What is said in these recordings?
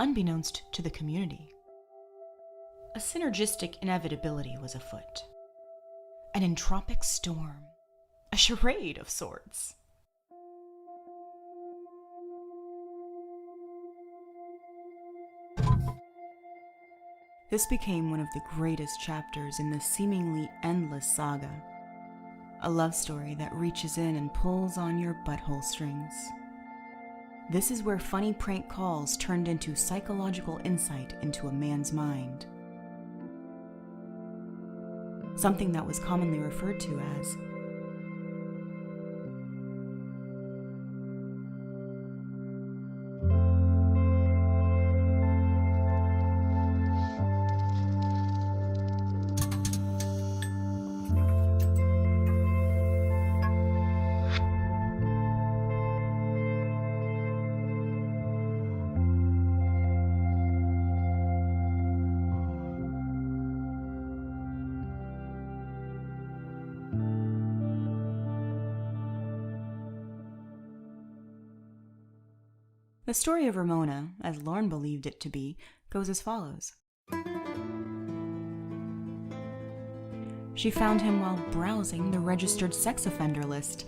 unbeknownst to the community. A synergistic inevitability was afoot. An entropic storm. A charade of sorts. This became one of the greatest chapters in the seemingly endless saga. A love story that reaches in and pulls on your butthole strings. This is where funny prank calls turned into psychological insight into a man's mind. Something that was commonly referred to as The story of Ramona, as Lorne believed it to be, goes as follows. She found him while browsing the registered sex offender list,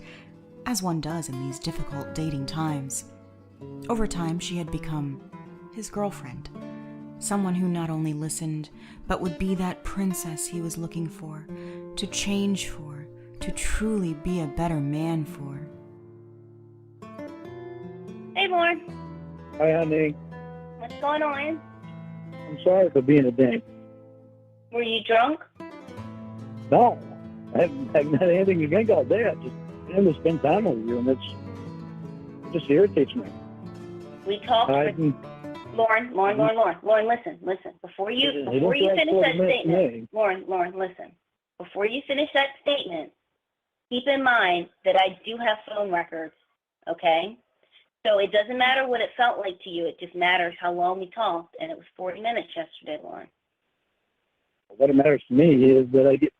as one does in these difficult dating times. Over time, she had become his girlfriend, someone who not only listened, but would be that princess he was looking for, to change for, to truly be a better man for. Hey, Lorne. Hi, honey. What's going on? I'm sorry for being a dick. Were you drunk? No, I haven't had anything to drink all day. I just wanted to spend time with you, and it just irritates me. We talked. Lorne, listen. Before you finish that statement, Lorne, listen. Before you finish that statement, keep in mind that I do have phone records, okay? So it doesn't matter what it felt like to you. It just matters how long we talked, and it was 40 minutes yesterday, Lorne. What matters to me is that I get to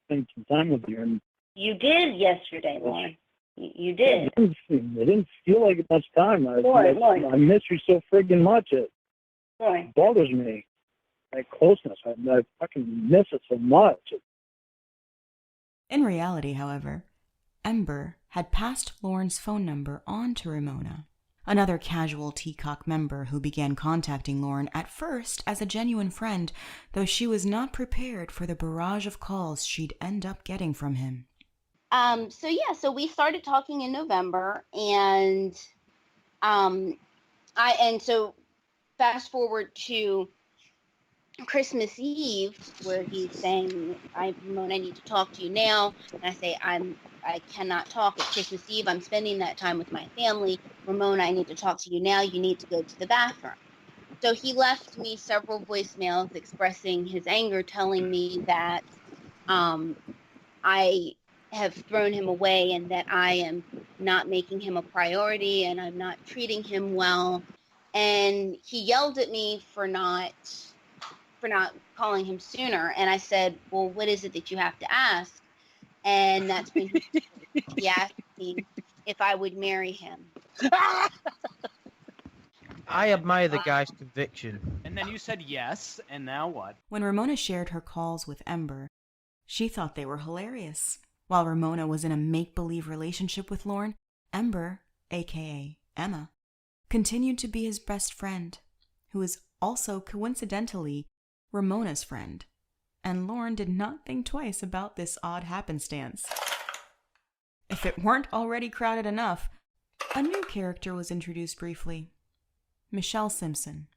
spend some time with you. And you did yesterday, Lorne. You did. It didn't feel like much time. Lorne. I miss you so friggin' much. It Lorne. bothers me. That closeness. I fucking miss it so much. In reality, however, Ember had passed Lorne's phone number on to Ramona, another casual TCaP member who began contacting Lorne at first as a genuine friend, though she was not prepared for the barrage of calls she'd end up getting from him. So we started talking in November, and so fast forward to Christmas Eve, where he's saying, Ramona, I need to talk to you now. And I say, I cannot talk at Christmas Eve. I'm spending that time with my family. Ramona, I need to talk to you now. You need to go to the bathroom. So he left me several voicemails expressing his anger, telling me that I have thrown him away and that I am not making him a priority and I'm not treating him well. And he yelled at me for not calling him sooner. And I said, well, what is it that you have to ask? And that's when he asked me if I would marry him. I admire the guy's conviction. And then you said yes, and now what? When Ramona shared her calls with Ember, she thought they were hilarious. While Ramona was in a make-believe relationship with Lorne, Ember, aka Emma, continued to be his best friend, who was also coincidentally Ramona's friend, and Lorne did not think twice about this odd happenstance. If it weren't already crowded enough, a new character was introduced briefly, Michelle Simpson.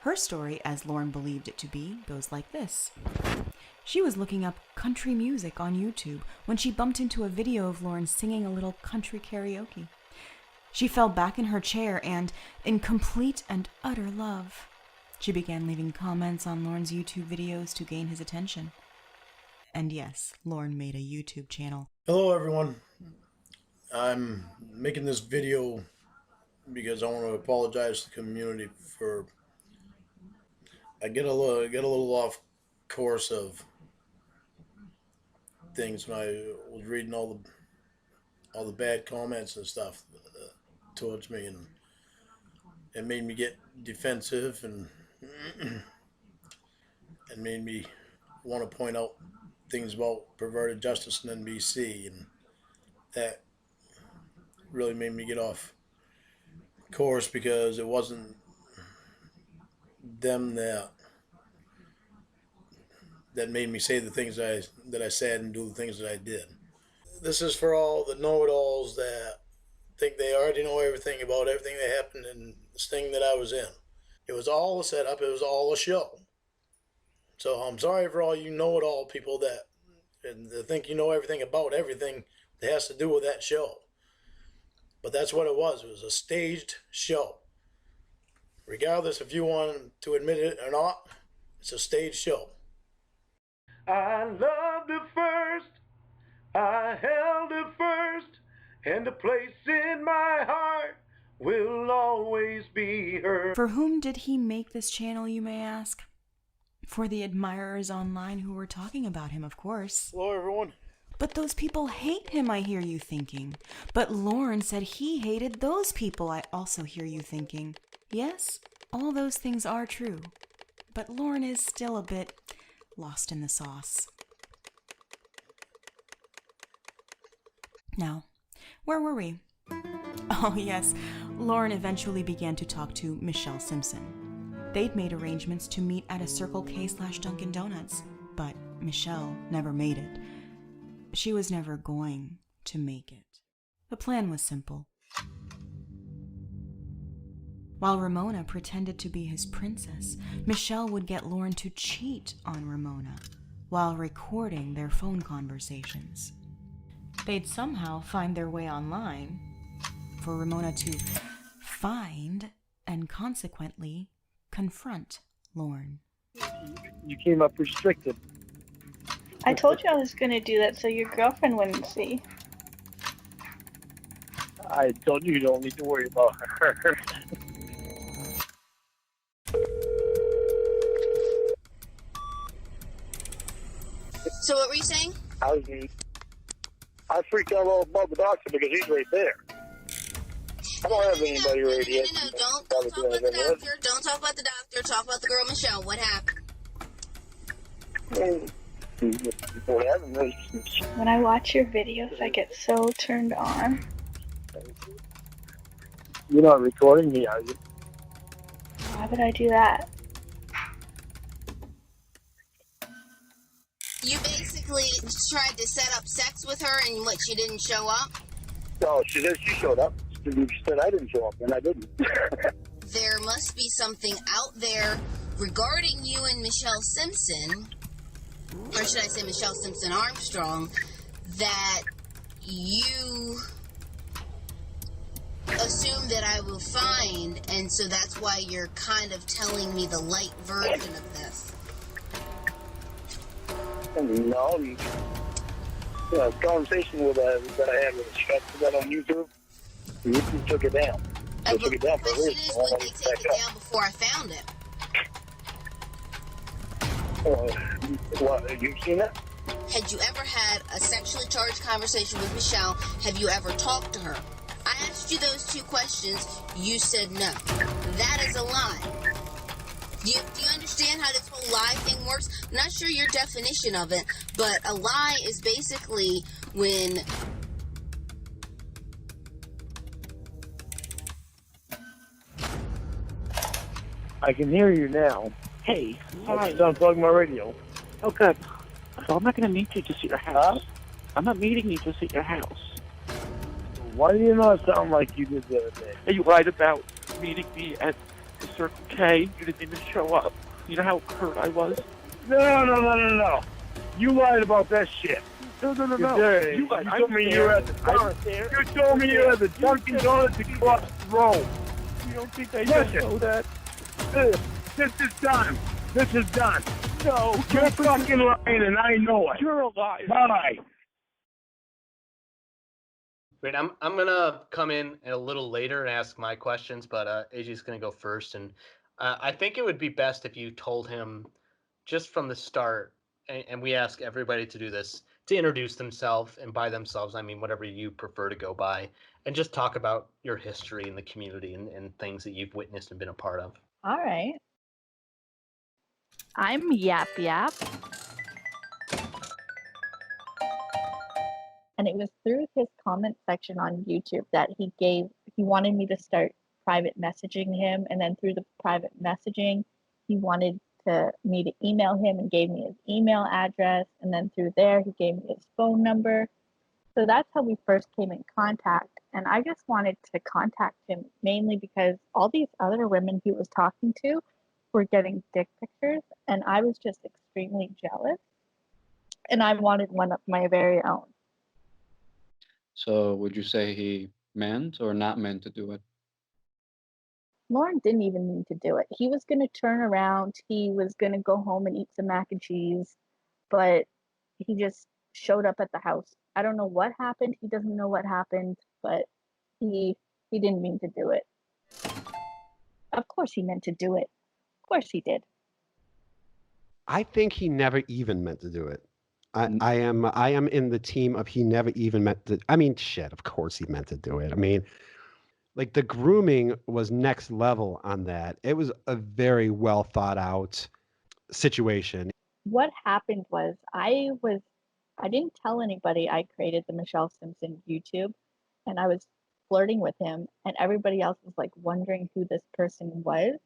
Her story, as Lorne believed it to be, goes like this. She was looking up country music on YouTube when she bumped into a video of Lorne singing a little country karaoke. She fell back in her chair and, in complete and utter love, she began leaving comments on Lorne's YouTube videos to gain his attention. And yes, Lorne made a YouTube channel. Hello everyone. I'm making this video because I want to apologize to the community for I get a little off course of things when I was reading all the bad comments and stuff towards me, and it made me get defensive and made me want to point out things about perverted justice in NBC, and that really made me get off course because it wasn't them that made me say the things that I said and do the things that I did. This is for all the know-it-alls that think they already know everything about everything that happened in this thing that I was in. It was all a setup. It was all a show. So I'm sorry for all you know-it-all people that think you know everything about everything that has to do with that show. But that's what it was. It was a staged show. Regardless if you want to admit it or not, it's a staged show. I loved her first, I held her first, and a place in my heart will always be her. For whom did he make this channel, you may ask? For the admirers online who were talking about him, of course. Hello, everyone. But those people hate him, I hear you thinking. But Lorne said he hated those people, I also hear you thinking. Yes, all those things are true. But Lorne is still a bit lost in the sauce. Now, where were we? Oh yes, Lorne eventually began to talk to Michelle Simpson. They'd made arrangements to meet at a Circle K/Dunkin' Donuts, but Michelle never made it. She was never going to make it. The plan was simple. While Ramona pretended to be his princess, Michelle would get Lorne to cheat on Ramona while recording their phone conversations. They'd somehow find their way online for Ramona to find and consequently confront Lorne. You came up restricted. I told you I was going to do that so your girlfriend wouldn't see. I told you don't need to worry about her. So what were you saying? I freaked out all about the doctor because he's right there. I don't have anybody right yet. No, don't talk about the doctor. Don't talk about the doctor. Talk about the girl Michelle. What happened? When I watch your videos, I get so turned on. You're not recording me, are you? Why would I do that? You basically tried to set up sex with her, and what, she didn't show up? No, she showed up. She said I didn't show up, and I didn't. There must be something out there regarding you and Michelle Simpson, or should I say Michelle Simpson Armstrong, that you assume that I will find, and so that's why you're kind of telling me the light version of this. No, the conversation that I had with the Chuck that on YouTube, you took it down. I took it down for a reason. The question is, would they take it down before I found it? What, have you seen it? Had you ever had a sexually charged conversation with Michelle? Have you ever talked to her? I asked you those two questions. You said no. That is a lie. Do you understand how this whole lie thing works? I'm not sure your definition of it, but a lie is basically when... I can hear you now. Hey, Hi. I'm unplugging my radio. okay. So I'm not going to meet you just at your house. I'm not meeting you just at your house. Why do you not sound like you did the other day? Hey, you lied about meeting me at the Circle K. You didn't even show up. You know how hurt I was? No. You lied about that shit. No. You told me you were at the You told me you were at the Dunkin' Donuts across the road. You don't think I don't know that? This is done. This is done. No. You're fucking lying and I know it. You're a liar. Bye. Great. I'm gonna come in a little later and ask my questions, but AJ's gonna go first, and I think it would be best if you told him just from the start, and we ask everybody to do this, to introduce themselves, and by themselves, I mean whatever you prefer to go by, and just talk about your history in the community and things that you've witnessed and been a part of. All right. I'm Yapyap. And it was through his comment section on YouTube that he wanted me to start private messaging him. And then through the private messaging, he wanted me to email him and gave me his email address. And then through there, he gave me his phone number. So that's how we first came in contact. And I just wanted to contact him mainly because all these other women he was talking to were getting dick pictures. And I was just extremely jealous. And I wanted one of my very own. So would you say he meant or not meant to do it? Lorne didn't even mean to do it. He was going to turn around. He was going to go home and eat some mac and cheese. But he just showed up at the house. I don't know what happened. He doesn't know what happened. But he didn't mean to do it. Of course he meant to do it. Of course he did. I think he never even meant to do it. I am in the team of he never even meant to. I mean, shit, of course he meant to do it. I mean, like the grooming was next level on that. It was a very well thought out situation. What happened was I didn't tell anybody I created the Michelle Simpson YouTube, and I was flirting with him, and everybody else was like wondering who this person was.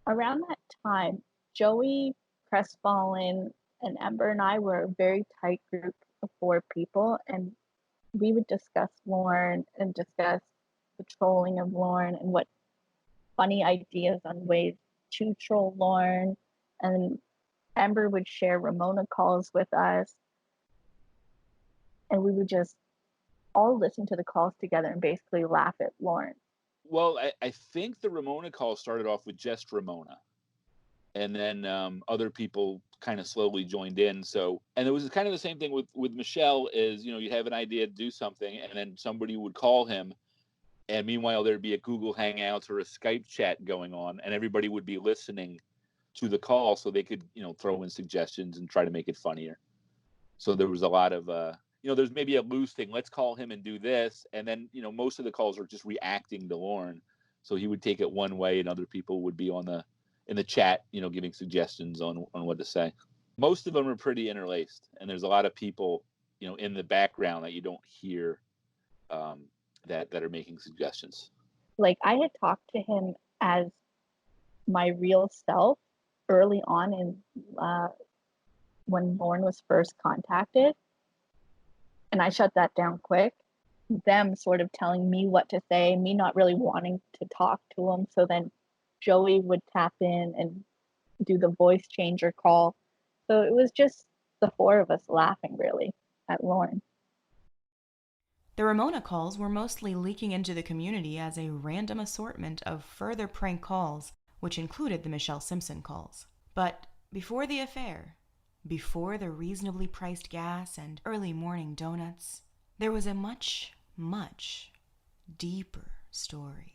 Around that time, Joey, Crestfallen, and Ember and I were a very tight group of 4 people, and we would discuss Lorne and discuss the trolling of Lorne and what funny ideas on ways to troll Lorne. And Ember would share Ramona calls with us, and we would just all listen to the calls together and basically laugh at Lorne. Well, I think the Ramona call started off with just Ramona. And then other people kind of slowly joined in. So, and it was kind of the same thing with Michelle is, you know, you'd have an idea to do something and then somebody would call him. And meanwhile, there'd be a Google Hangouts or a Skype chat going on and everybody would be listening to the call so they could, you know, throw in suggestions and try to make it funnier. So there was a lot of, you know, there's maybe a loose thing. Let's call him and do this. And then, you know, most of the calls were just reacting to Lorne. So he would take it one way and other people would be in the chat, you know, giving suggestions on what to say. Most of them are pretty interlaced, and there's a lot of people, you know, in the background that you don't hear that are making suggestions. Like I had talked to him as my real self early on in when Lorne was first contacted, and I shut that down quick. Them sort of telling me what to say, me not really wanting to talk to him, so then Joey would tap in and do the voice changer call. So it was just the 4 of us laughing really at Lorne. The Ramona calls were mostly leaking into the community as a random assortment of further prank calls, which included the Michelle Simpson calls. But before the affair, before the reasonably priced gas and early morning donuts, there was a much, much deeper story.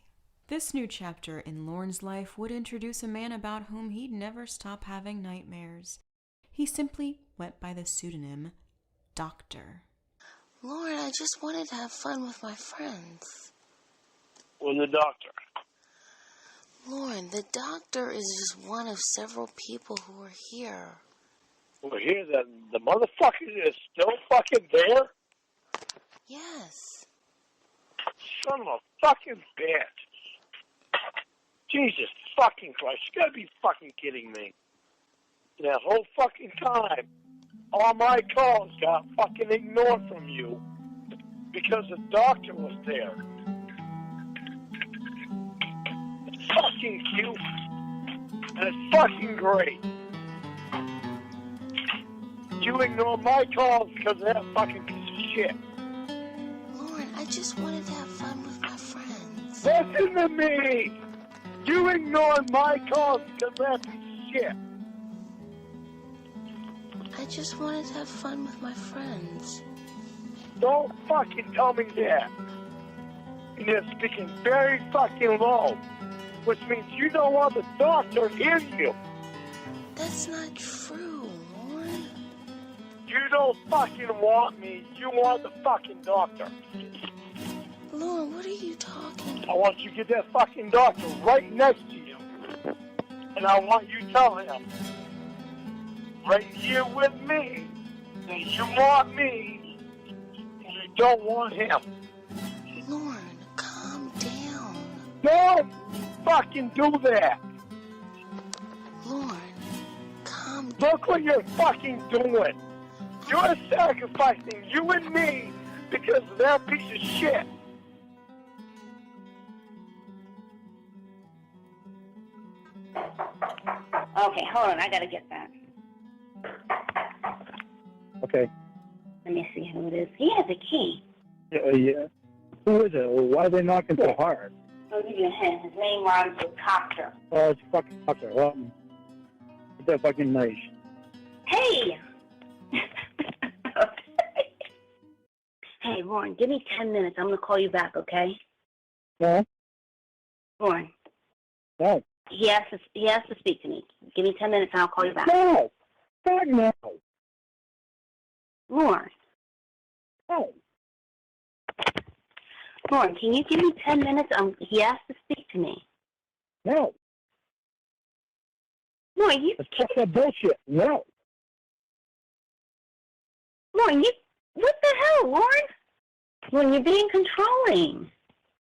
This new chapter in Lorne's life would introduce a man about whom he'd never stop having nightmares. He simply went by the pseudonym Doctor. Lorne, I just wanted to have fun with my friends. Well, the doctor. Lorne, the doctor is just one of several people who are here. Well, here, the motherfucker is still fucking there? Yes. Son of a fucking bitch. Jesus fucking Christ, you gotta be fucking kidding me. That whole fucking time, all my calls got fucking ignored from you because the doctor was there. It's fucking cute. And it's fucking great. You ignore my calls because of that fucking piece of shit. Lorne, I just wanted to have fun with my friends. Listen to me! You ignored my calls because of that piece of shit. I just wanted to have fun with my friends. Don't fucking tell me that. And you're speaking very fucking low, which means you don't want the doctor to hear you. That's not true, Lorne. You don't fucking want me. You want the fucking doctor. Lorne, what are you talking? I want you to get that fucking doctor right next to you. And I want you to tell him, right here with me, that you want me, and you don't want him. Lorne, calm down. Don't fucking do that. Lorne, calm down. Look what you're fucking doing. You're sacrificing you and me because of that piece of shit. Okay, hold on. I gotta get that. Okay. Let me see who it is. He has a key. Yeah. Who is it? Why are they knocking so hard? I'll give you a hint. His name rhymes with Copter. Oh, it's fucking Tucker. Well, it's that fucking nice. Hey! Hey, Lorne, give me 10 minutes. I'm gonna call you back, okay? No. Lorne. No. He has to speak to me. Give me 10 minutes and I'll call you back. No! God, no! Lorne. No. Lorne, can you give me 10 minutes? He has to speak to me. No. Lorne, you... That's fucking bullshit. No. Lorne, you... What the hell, Lorne? Lorne, you're being controlling.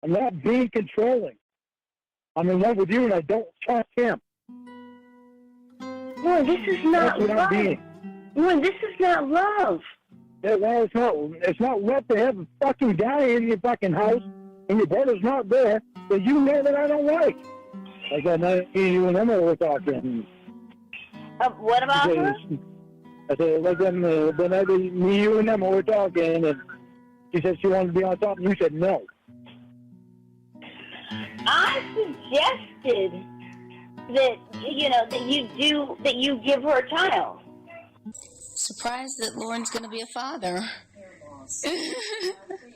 I'm not being controlling. I'm in love with you and I don't trust him. Lorne, this is not love. Lorne, this is not love. Yeah, well, it's not love to have a fucking guy in your fucking house and your brother's not there that you know that I don't like. Like that night you and Emma were talking. What about her? I said, like the night me, you, and Emma were talking, and she said she wanted to be on top, and you said no. I suggested that you give her a child. Surprised that Lorne's going to be a father.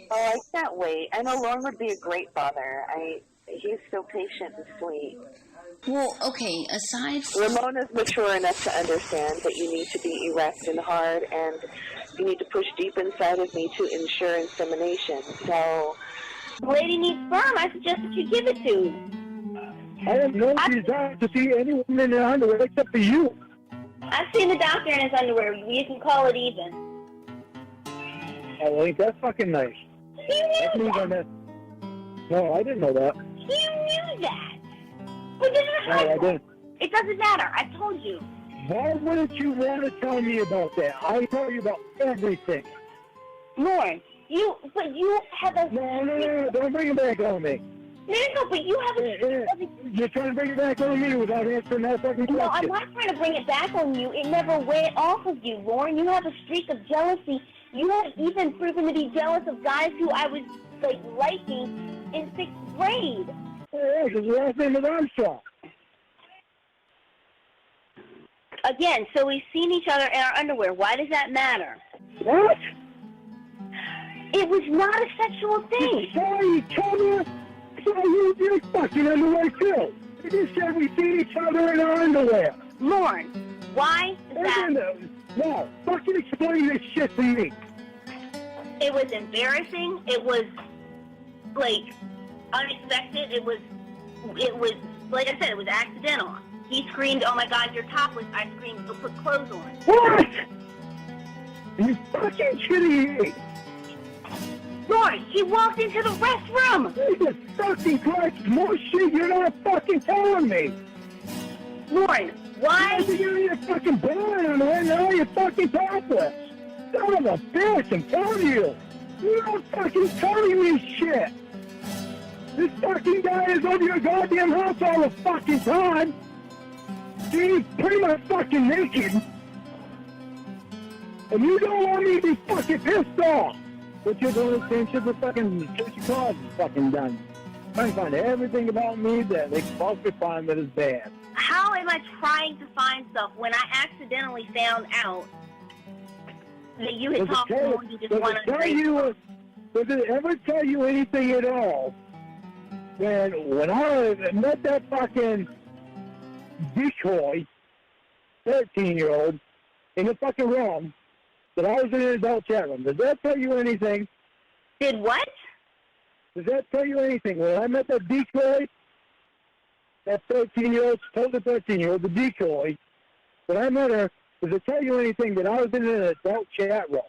Oh, I can't wait. I know Lorne would be a great father. He's so patient and sweet. Well, okay, aside from... Ramona's mature enough to understand that you need to be erect and hard, and you need to push deep inside of me to ensure insemination. So... The lady needs sperm. I suggest that you give it to. I have no desire to see anyone in their underwear except for you. I've seen the doctor in his underwear. We can call it even. Oh, ain't that fucking nice? You knew that. No, I didn't know that. You knew that. But this is No, I didn't. It doesn't matter. I told you. Why wouldn't you want to tell me about that? I tell you about everything. Lorne, you have a... No, don't bring it back on me. No, but you have a... You're trying to bring it back on me without answering that fucking question. No, I'm not trying to bring it back on you. It never went off of you, Lorne. You have a streak of jealousy. You have even proven to be jealous of guys who I was, liking in 6th grade. Yeah, because the last name is Armstrong. Again, so we've seen each other in our underwear. Why does that matter? What? It was not a sexual thing. Sorry, each other. So you're fucking underwear too. You just said we see each other in our underwear. Lorne, why is that? No, fucking explain this shit to me. It was embarrassing. It was, unexpected. It was, like I said, it was accidental. He screamed, "Oh my God, you're topless." I screamed, "Go put clothes on." What? Are you fucking kidding me? Lorne, he walked into the restroom. Jesus fucking Christ, more shit you're not fucking telling me. Lorne, why? You're fucking blind on right now, you're fucking topless. Son of a bitch, I'm telling you. You're not fucking telling me shit. This fucking guy is over your goddamn house all the fucking time. He's pretty much fucking naked. And you don't want me to be fucking pissed off. But you're doing the same shit with fucking Church of Cawd fucking done. Trying to find everything about me that they can possibly find that is bad. How am I trying to find stuff when I accidentally found out that you had talked to him? You just want to Does it ever tell you anything at all? When I met that fucking decoy, 13-year-old, in the fucking room, that I was in an adult chat room. Does that tell you anything? Did what? Does that tell you anything? When I met that decoy, that 13-year-old, told the 13-year-old, the decoy, when I met her, does it tell you anything that I was in an adult chat room?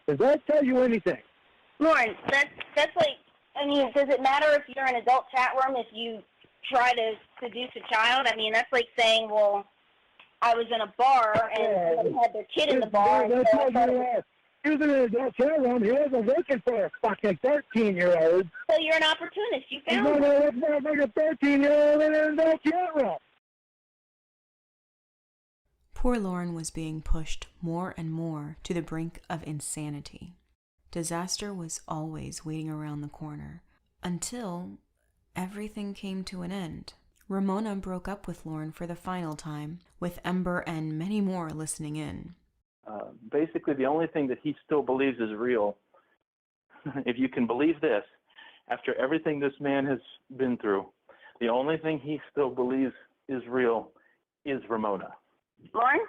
Does that tell you anything? Lorne, that's like, I mean, does it matter if you're in an adult chat room if you try to seduce a child? I mean, that's like saying, well, I was in a bar and somebody had their kid in the bar. That's what you are. He was in an adult chat room. He wasn't looking for a fucking 13-year-old. So you're an opportunist. You He's found not him. going to look for a 13-year-old in an adult chat room. Poor Lorne was being pushed more and more to the brink of insanity. Disaster was always waiting around the corner, until everything came to an end. Ramona broke up with Lorne for the final time, with Ember and many more listening in. Basically, the only thing that he still believes is real, if you can believe this, after everything this man has been through, the only thing he still believes is real is Ramona. Lorne?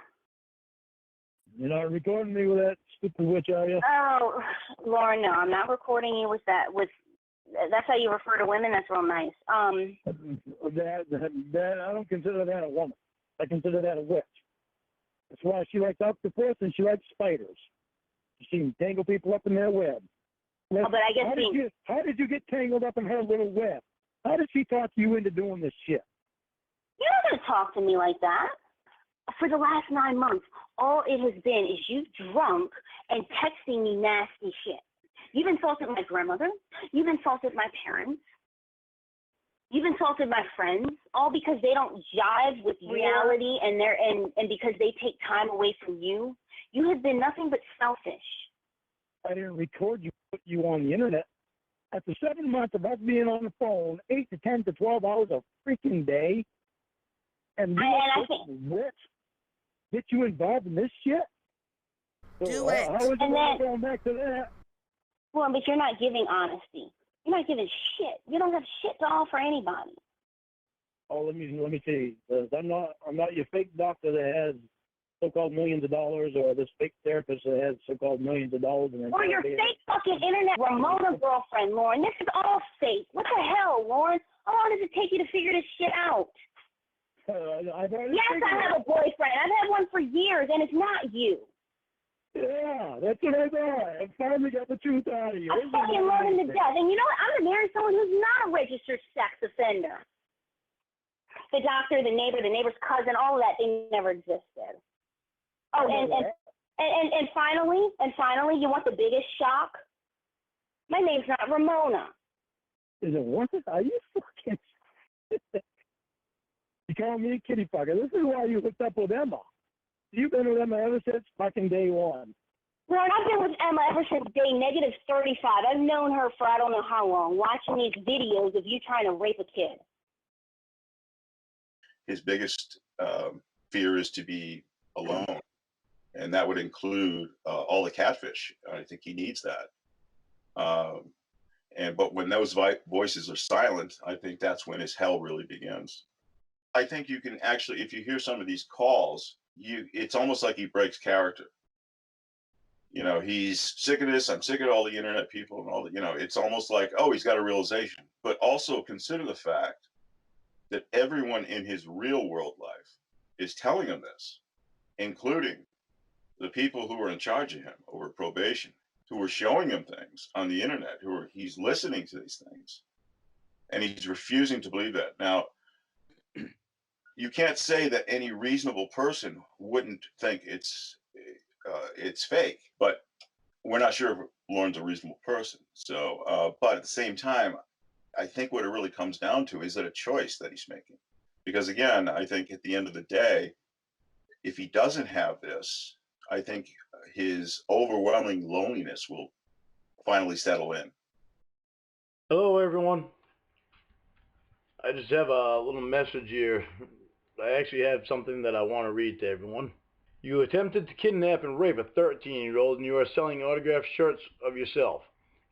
You're not recording me with that stupid witch, are you? Oh, Lorne, no, I'm not recording you with that. That's how you refer to women? That's real nice. That I don't consider that a woman. I consider that a witch. That's why she likes octopus and she likes spiders. She can tangle people up in their web. Oh, but I guess how did you get tangled up in her little web? How did she talk you into doing this shit? You're not going to talk to me like that. For the last 9 months, all it has been is you drunk and texting me nasty shit. You've insulted my grandmother. You've insulted my parents. You've insulted my friends, all because they don't jive with reality and because they take time away from you. You have been nothing but selfish. I didn't record you, put you on the internet. After 7 months of us being on the phone, 8 to 10 to 12 hours a freaking day, and I think get you involved in this shit? Do it. How is it going back to that? Well, but you're not giving honesty. You're not giving shit. You don't have shit to offer anybody. Oh, let me see. I'm not your fake doctor that has so-called millions of dollars, or this fake therapist that has so-called millions of dollars. Or your fake fucking internet Ramona girlfriend, Lorne. This is all fake. What the hell, Lorne? How long does it take you to figure this shit out? Yes, I have a boyfriend. I've had one for years, and it's not you. Yeah, that's what I thought. I finally got the truth out of you. I'm fucking learning to death. And you know what? I'm going to marry someone who's not a registered sex offender. The doctor, the neighbor's cousin, all of that, they never existed. Oh, and finally, you want the biggest shock? My name's not Ramona. Is it what? Are you fucking... You call me a kitty fucker. This is why you hooked up with Emma. You've been with Emma ever since fucking day one. Ron, I've been with Emma ever since day -35. I've known her for I don't know how long, watching these videos of you trying to rape a kid. His biggest fear is to be alone, and that would include all the catfish. I think he needs that. But when those voices are silent, I think that's when his hell really begins. I think you can actually, if you hear some of these calls, it's almost like he breaks character. You know, he's sick of this. I'm sick of all the internet people and all the, it's almost like, oh, he's got a realization. But also consider the fact that everyone in his real world life is telling him this, including the people who are in charge of him over probation, who are showing him things on the internet, he's listening to these things, and he's refusing to believe that. Now, you can't say that any reasonable person wouldn't think it's fake, but we're not sure if Lorne's a reasonable person. So, but at the same time, I think what it really comes down to is that a choice that he's making. Because again, I think at the end of the day, if he doesn't have this, I think his overwhelming loneliness will finally settle in. Hello, everyone. I just have a little message here. I actually have something that I want to read to everyone. You attempted to kidnap and rape a 13-year-old, and you are selling autographed shirts of yourself.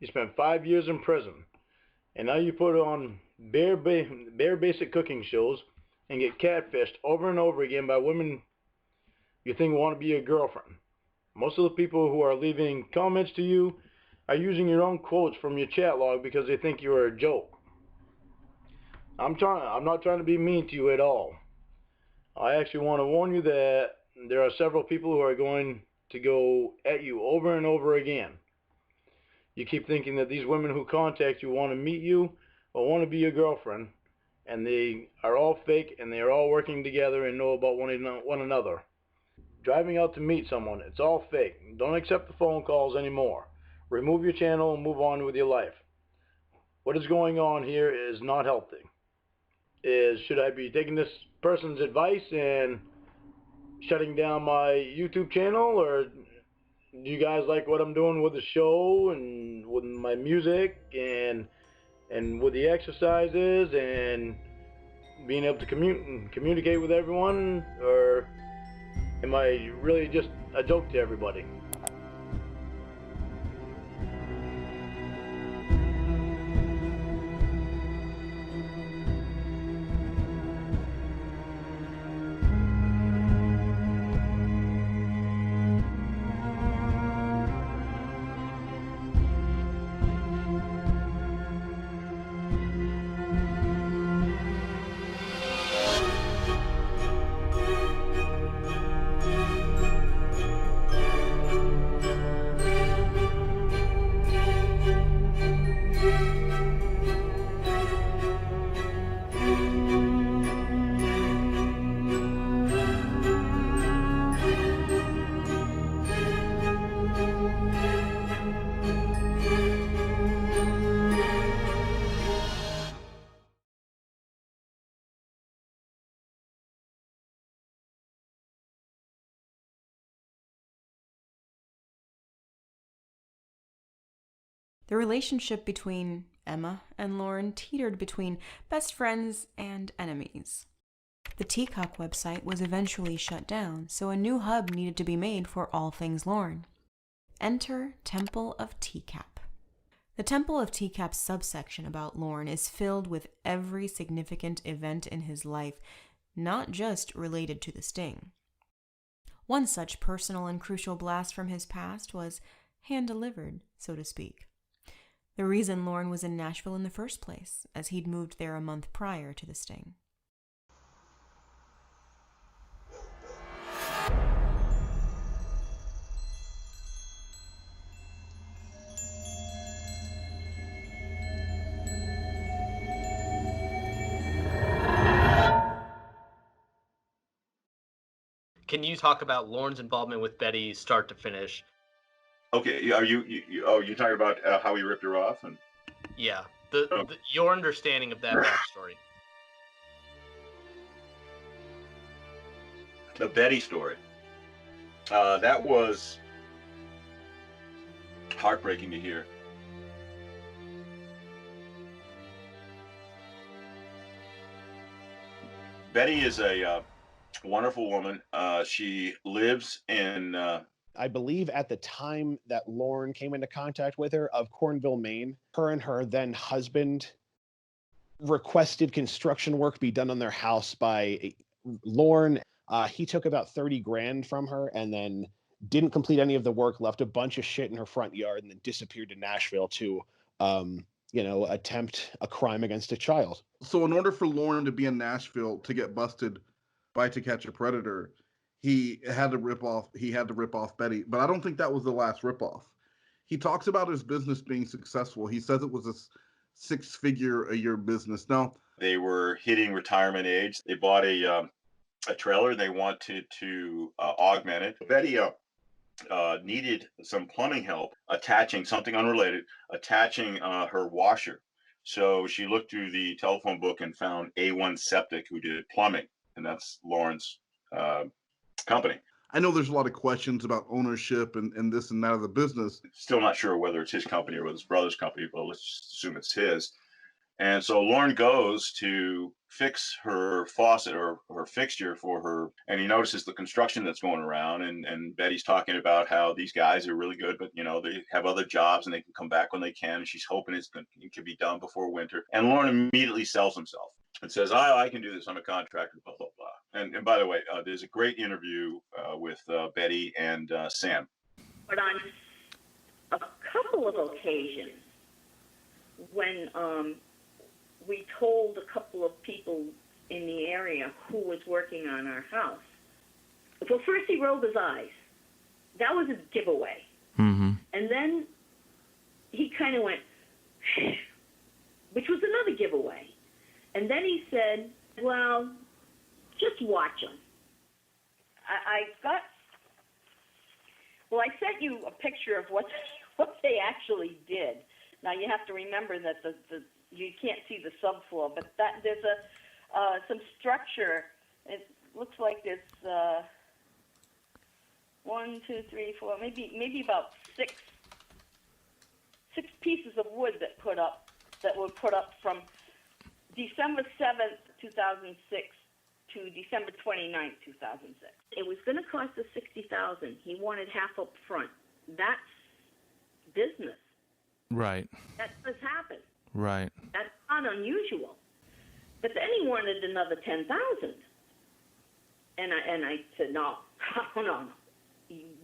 You spent 5 years in prison, and now you put on bare basic cooking shows and get catfished over and over again by women you think want to be your girlfriend. Most of the people who are leaving comments to you are using your own quotes from your chat log because they think you're a joke. I'm not trying to be mean to you at all. I actually want to warn you that there are several people who are going to go at you over and over again. You keep thinking that these women who contact you want to meet you or want to be your girlfriend, and they are all fake and they are all working together and know about one another. Driving out to meet someone, it's all fake. Don't accept the phone calls anymore. Remove your channel and move on with your life. What is going on here is not healthy. Should I be taking this person's advice and shutting down my YouTube channel, or do you guys like what I'm doing with the show and with my music and with the exercises and being able to communicate with everyone, or am I really just a joke to everybody? The relationship between Emma and Lorne teetered between best friends and enemies. The TCaP website was eventually shut down, so a new hub needed to be made for all things Lorne. Enter Temple of TCaP. The Temple of TCaP's subsection about Lorne is filled with every significant event in his life, not just related to the sting. One such personal and crucial blast from his past was hand-delivered, so to speak. The reason Lorne was in Nashville in the first place, as he'd moved there a month prior to the sting. Can you talk about Lorne's involvement with Betty, start to finish? Okay, are you talking about how he ripped her off? And yeah, your understanding of that backstory. The Betty story. That was heartbreaking to hear. Betty is a wonderful woman. She lives in... I believe at the time that Lorne came into contact with her, of Cornville, Maine, her and her then husband requested construction work be done on their house by Lorne. He took about 30 grand from her and then didn't complete any of the work, left a bunch of shit in her front yard, and then disappeared to Nashville to, attempt a crime against a child. So in order for Lorne to be in Nashville to get busted by To Catch a Predator, he had to rip off Betty, but I don't think that was the last ripoff. He talks about his business being successful. He says it was a six-figure-a-year business. No, they were hitting retirement age. They bought a trailer. They wanted to augment it. Betty needed some plumbing help attaching something unrelated, attaching her washer. So she looked through the telephone book and found A1 Septic, who did plumbing, and that's Lorne's company. I know there's a lot of questions about ownership and this and that of the business. Still not sure whether it's his company or whether it's his brother's company, but let's just assume it's his. And so Lorne goes to fix her faucet or her fixture for her, and he notices the construction that's going around, and Betty's talking about how these guys are really good, but they have other jobs and they can come back when they can, and she's hoping it can be done before winter. And Lorne immediately sells himself and says, I can do this. I'm a contractor, blah, blah, blah. And by the way, there's a great interview with Betty and Sam. But on a couple of occasions, when we told a couple of people in the area who was working on our house, well, first he rolled his eyes. That was a giveaway. Mm-hmm. And then he kind of went, which was another giveaway. And then he said, well, just watch them. I sent you a picture of what they actually did. Now you have to remember that you can't see the subfloor, but there's some structure. It looks like there's 1, 2, 3, 4, maybe about six pieces of wood that were put up from December 7th, 2006 to December 29th, 2006. It was going to cost us $60,000. He wanted half up front. That's business. Right. That does happen. Right. That's not unusual. But then he wanted another $10,000. And I said, no.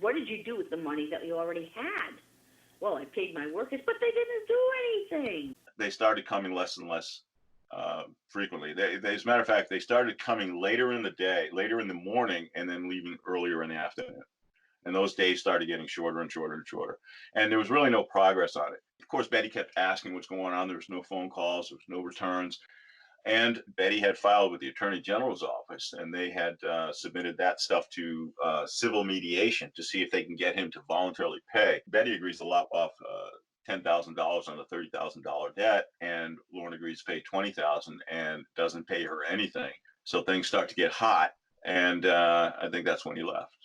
What did you do with the money that you already had? Well, I paid my workers, but they didn't do anything. They started coming less and less frequently. As a matter of fact, they started coming later in the day, later in the morning, and then leaving earlier in the afternoon. And those days started getting shorter and shorter and shorter. And there was really no progress on it. Of course, Betty kept asking what's going on. There was no phone calls. There was no returns. And Betty had filed with the Attorney General's office, and they had submitted that stuff to civil mediation to see if they can get him to voluntarily pay. Betty agrees to lop off $10,000 on the $30,000 debt, and Lorne agrees to pay $20,000 and doesn't pay her anything. So things start to get hot, and I think that's when he left.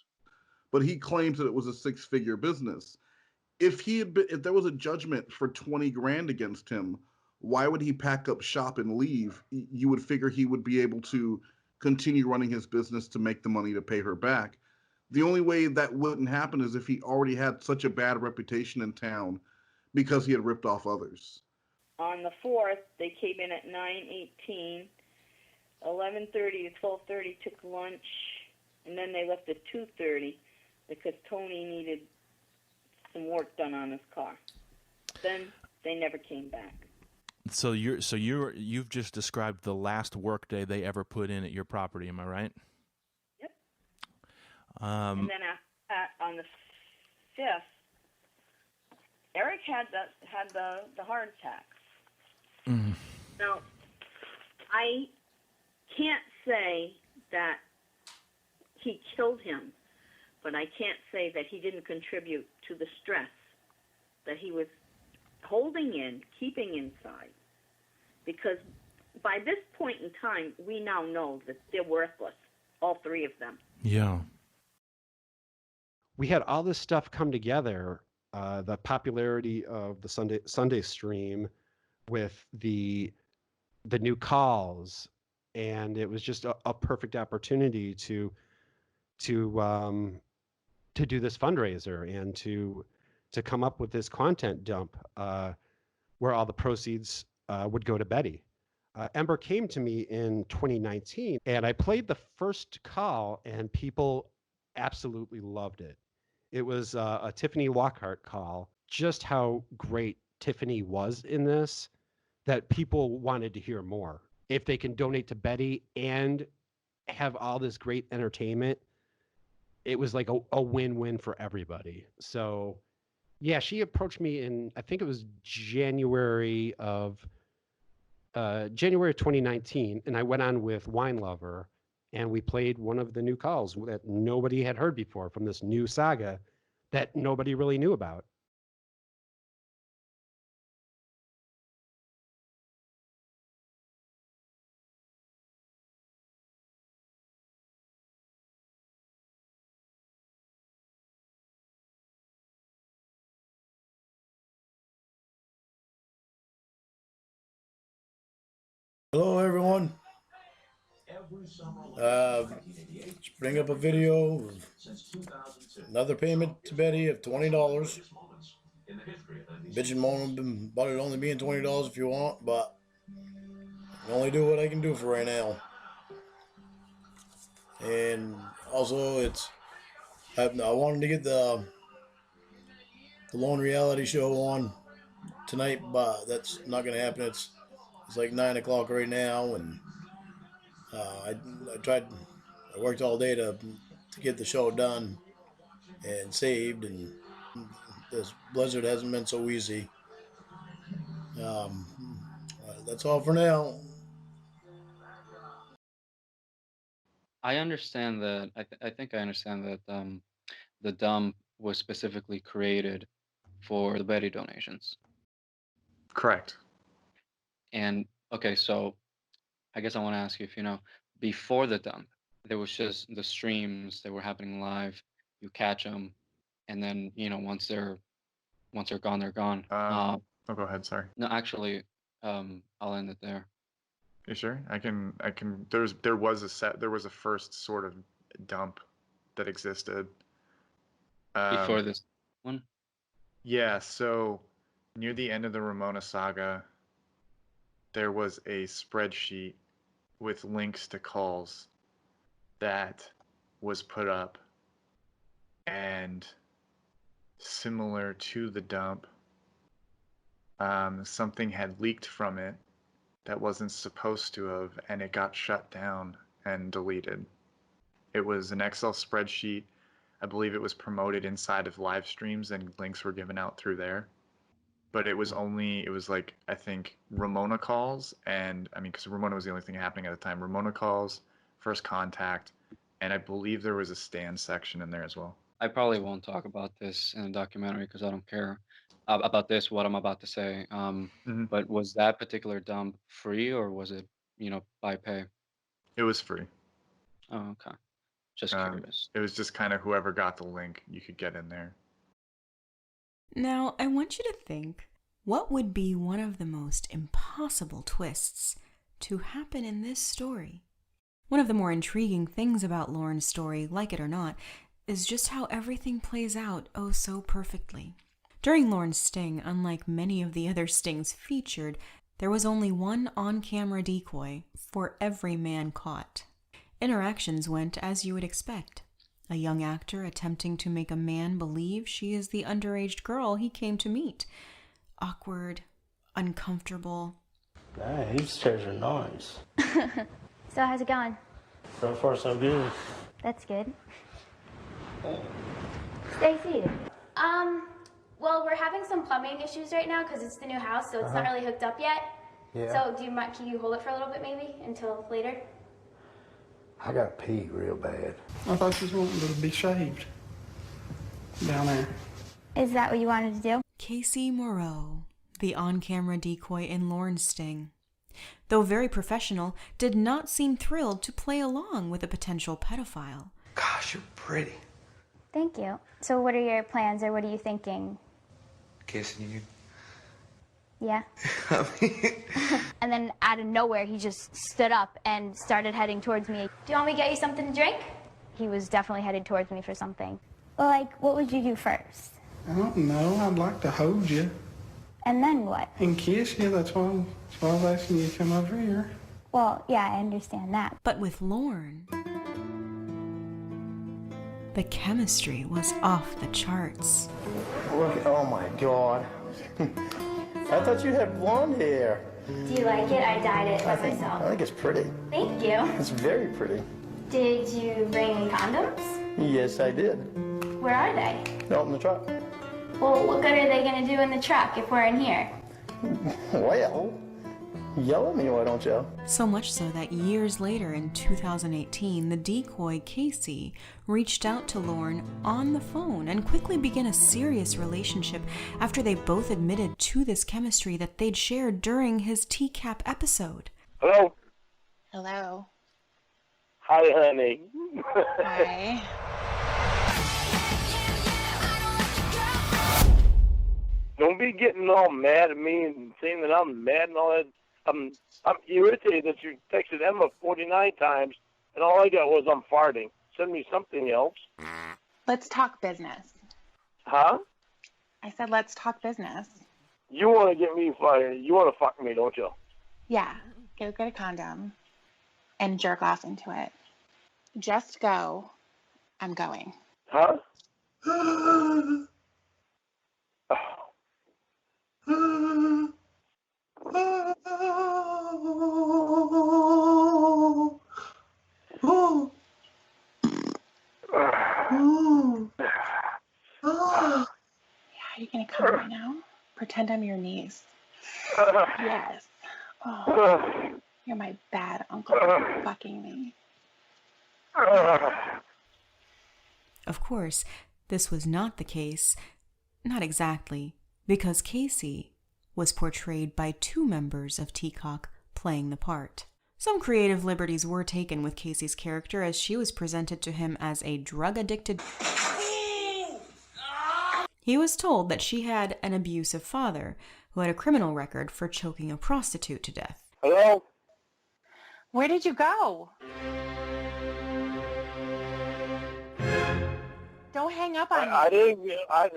But he claims that it was a six-figure business. If there was a judgment for $20,000 against him, why would he pack up shop and leave? You would figure he would be able to continue running his business to make the money to pay her back. The only way that wouldn't happen is if he already had such a bad reputation in town because he had ripped off others. On the 4th, they came in at 9:18, 11:30 to 12:30 took lunch, and then they left at 2:30 because Tony needed some work done on his car. Then they never came back. So you've just described the last work day they ever put in at your property. Am I right? Yep. And then on the 5th, Eric had the heart attack. Mm-hmm. Now, I can't say that he killed him, but I can't say that he didn't contribute to the stress that he was holding in, keeping inside. Because by this point in time, we now know that they're worthless, all three of them. Yeah. We had all this stuff come together, the popularity of the Sunday stream with the new calls, and it was just a perfect opportunity to do this fundraiser and to come up with this content dump where all the proceeds would go to Betty. Ember came to me in 2019, and I played the first call, and people absolutely loved it. It was a Tiffany Lockheart call, just how great Tiffany was in this, that people wanted to hear more. If they can donate to Betty and have all this great entertainment, it was like a win-win for everybody. So yeah, she approached me in, I think it was January of 2019, and I went on with Wine Lover, and we played one of the new calls that nobody had heard before from this new saga that nobody really knew about. Hello, everyone. Let's bring up a video of another payment to Betty of $20. Bitch and moan about it only being $20 if you want, but I can only do what I can do for right now. And also, I wanted to get the the Lorne reality show on tonight, but that's not going to happen. It's like 9 o'clock right now, and I worked all day to get the show done and saved, and this blizzard hasn't been so easy. That's all for now. I understand that. I think I understand that the dump was specifically created for the Betty donations. Correct. And okay, so I guess I want to ask you if you know, before the dump, there was just the streams that were happening live. You catch them, and then once they're gone, they're gone. Oh, go ahead. Sorry. No, actually, I'll end it there. You sure? I can. There was a first sort of dump that existed Before this one. Yeah. So near the end of the Ramona saga, there was a spreadsheet with links to calls that was put up, and similar to the dump, something had leaked from it that wasn't supposed to have, and it got shut down and deleted. It was an Excel spreadsheet. I believe it was promoted inside of live streams, and links were given out through there. But it was like, I think, Ramona calls, and I mean, because Ramona was the only thing happening at the time. Ramona calls, first contact, and I believe there was a stand section in there as well. I probably won't talk about this in a documentary because I don't care about what I'm about to say. But was that particular dump free, or was it, by pay? It was free. Oh, okay. Just curious. It was just kind of whoever got the link, you could get in there. Now, I want you to think, what would be one of the most impossible twists to happen in this story? One of the more intriguing things about Lorne's story, like it or not, is just how everything plays out oh so perfectly. During Lorne's sting, unlike many of the other stings featured, there was only one on-camera decoy for every man caught. Interactions went as you would expect. A young actor attempting to make a man believe she is the underage girl he came to meet. Awkward, uncomfortable. Nah, these chairs are nice. So how's it going? So far, so good. That's good. Stay seated. Well, we're having some plumbing issues right now because it's the new house, so it's not really hooked up yet. Yeah. So can you hold it for a little bit maybe until later? I got pee real bad. I thought you was wanting to be shaved down there. Is that what you wanted to do? Casey Moreau, the on-camera decoy in Lorne's sting, though very professional, did not seem thrilled to play along with a potential pedophile. Gosh, you're pretty. Thank you. So what are your plans, or what are you thinking? Kissing you. Yeah. And then out of nowhere, he just stood up and started heading towards me. Do you want me to get you something to drink? He was definitely headed towards me for something. Well, like, what would you do first? I don't know. I'd like to hold you. And then what? And kiss you. That's why I was asking you to come over here. Well, yeah, I understand that. But with Lorne, the chemistry was off the charts. Look, oh my God. I thought you had blonde hair. Do you like it? I dyed it by myself. I think it's pretty. Thank you. It's very pretty. Did you bring any condoms? Yes, I did. Where are they? Out in the truck. Well, what good are they going to do in the truck if we're in here? Well, yell at me, why don't you? So much so that years later in 2018, the decoy Casey reached out to Lorne on the phone and quickly began a serious relationship after they both admitted to this chemistry that they'd shared during his TCaP episode. Hello? Hello. Hi, honey. Hi. Don't be getting all mad at me and saying that I'm mad and all that. I'm irritated that you texted Emma 49 times, and all I got was I'm farting. Send me something else. Let's talk business. Huh? I said let's talk business. You want to get me fired? You want to fuck me, don't you? Yeah. Go get a condom and jerk off into it. Just go. I'm going. Huh? Are you gonna come right now? Pretend I'm your niece. Yes. Oh, you're my bad uncle for fucking me. Of course, this was not the case. Not exactly, because Casey was portrayed by 2 members of TCaP playing the part. Some creative liberties were taken with Casey's character, as she was presented to him as a drug-addicted... He was told that she had an abusive father who had a criminal record for choking a prostitute to death. Hello? Where did you go? Don't hang up on me. I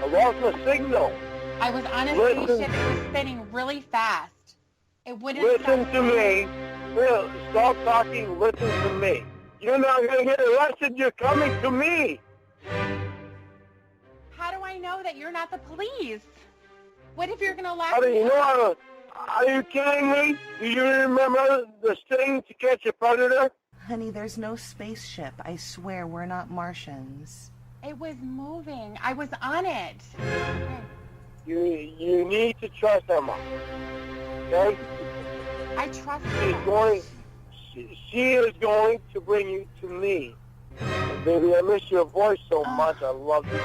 lost the signal. I was on a spaceship. It was spinning really fast. It wouldn't Listen stop to me. Will, stop talking. Listen to me. You're not going to get arrested. You're coming to me. How do I know that you're not the police? What if you're going to lock How do me you know? up? Are you kidding me? Do you remember the sting to catch a predator? Honey, there's no spaceship. I swear we're not Martians. It was moving. I was on it. You need to trust Emma. Okay? I trust her. She is going to bring you to me. And baby, I miss your voice so much. I love you.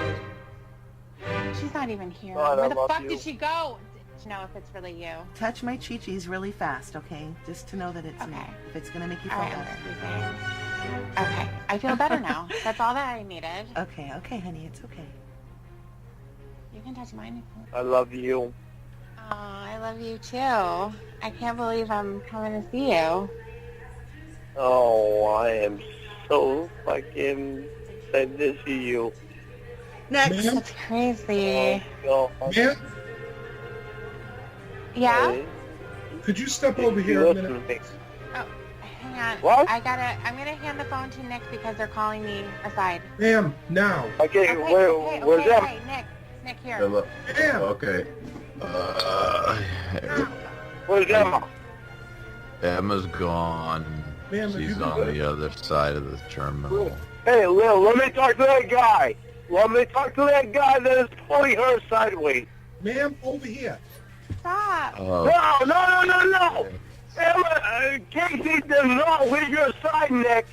She's not even here. God, Where I the love fuck you. did she go? To know if it's really you. Touch my chi-chis really fast, okay? Just to know that it's me. If it's gonna make you feel All right, better. Okay, I feel better now. That's all that I needed. Okay, honey, it's okay. You can touch mine. I love you. Oh, I love you too. I can't believe I'm coming to see you. Oh, I am so fucking excited to see you. Next. That's crazy. Oh, Ma'am? Yeah? Could you step over here a minute? Oh, hang on. What? I'm gonna hand the phone to Nick because they're calling me aside. Ma'am, now. Okay, where's Emma? Nick, here. Ma'am. Okay. Where's Emma? Emma's gone. Ma'am, She's on the other side of the terminal. Hey, Lil, let me talk to that guy. Let me talk to that guy that is pulling her sideways. Ma'am, over here. Stop. Oh. No. Emma, Casey does not leave your side, Nick.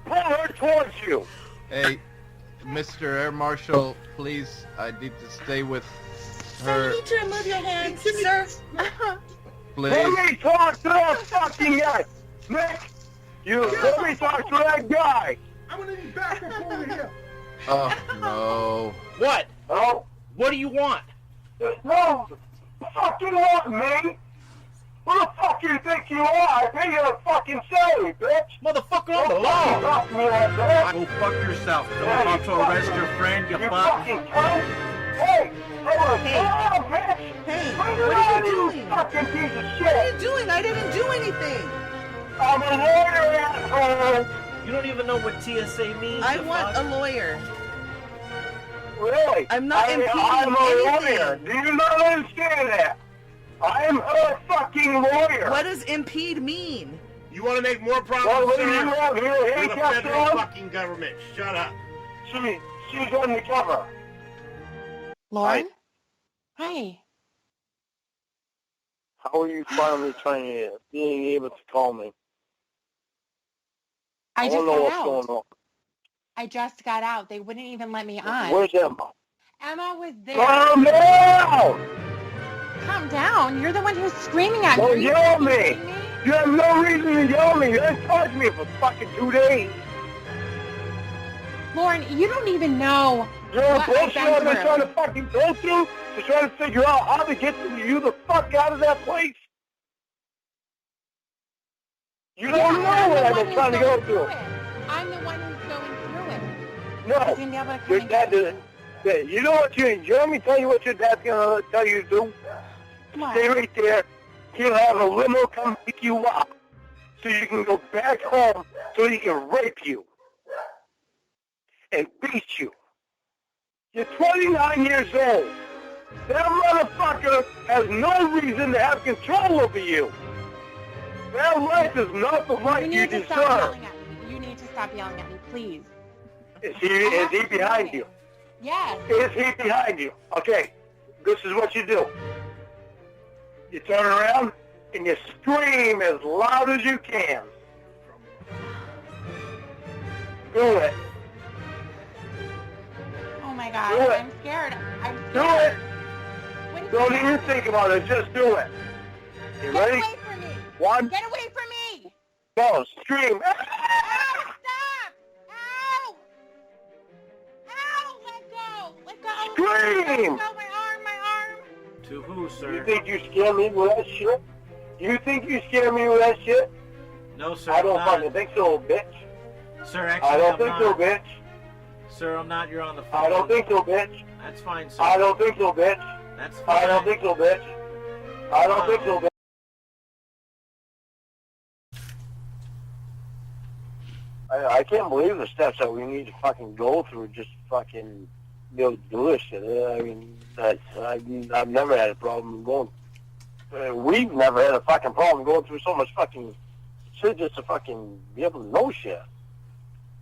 Pull her towards you. Hey, Mr. Air Marshal, please, I need to stay with her. You need to remove your hands, sir. Please. Let me talk to that fucking guy. Nick, let me talk to that guy. I'm gonna need backup over here. Oh, no. What? Oh? What do you want? No, fucking want me. Who the fuck do you think you are? I pay you a fucking salary, bitch. Motherfucker, I'm the law. Go fuck yourself. Don't want to arrest your friend, you fuck. fucking cunt. Hey, bitch. Hey, what are you doing? Fucking piece of shit. What are you doing? I didn't do anything. I'm a lawyer, asshole. You don't even know what TSA means. I you want fuck. a lawyer. Really? I'm not impeding I'm a anything. lawyer. Do you not understand that? I am her fucking lawyer. What does impede mean? You want to make more problems, Well, sir? you have your You're the handcuffs federal on? fucking government. Shut up. She's undercover. Lauren? Hi. How are you finally being able to call me? I don't just know got what's out. going on. I just got out. They wouldn't even let me on. Where's Emma? Emma was there. Calm down! Calm down. You're the one who's screaming at me. Are Don't you yell at fucking me! kidding me. You have no reason to yell at me. You haven't talked to me for fucking 2 days. Lauren, you don't even know You're a what bullshit I've I've been been through. trying to fucking go through to try to figure out how to get you the fuck out of that place. You don't know I'm what the I've one been trying to who's go going through. it. I'm the one who's going through it. No, He's gonna be able to come your and dad get doesn't. You know what you want me to tell you what your dad's gonna tell you to do? What? Stay right there. He'll have a limo come pick you up so you can go back home so he can rape you and beat you. You're 29 years old. That motherfucker has no reason to have control over you. That life is not the life you deserve. Yelling at me. You need to stop yelling at me, please. Is he behind you? Yes. Is he behind you? Okay, this is what you do. You turn around and you scream as loud as you can. Do it. Oh my God, Do it. I'm scared. I'm Do scared. it. Don't even think about it. Just do it. You ready? Get away from me. One. Get away from me. Go. Scream. Ow, stop. Ow. Ow, let go. Let go. Scream. Let go, my arm. To who, sir? You think you scare me with that shit? You think you scare me with that shit? No, sir. I don't I'm not. fucking think so, bitch. Sir, actually, I don't I'm think not. so, bitch. Sir, I'm not. You're on the phone. I don't think so, bitch. That's fine, sir. I don't think so, bitch. That's fine. I don't think so, bitch. I don't think so, bitch. I can't believe the steps that we need to fucking go through just fucking be able to do this shit. I mean, I've never had a problem going. We've never had a fucking problem going through so much fucking shit just to fucking be able to know shit.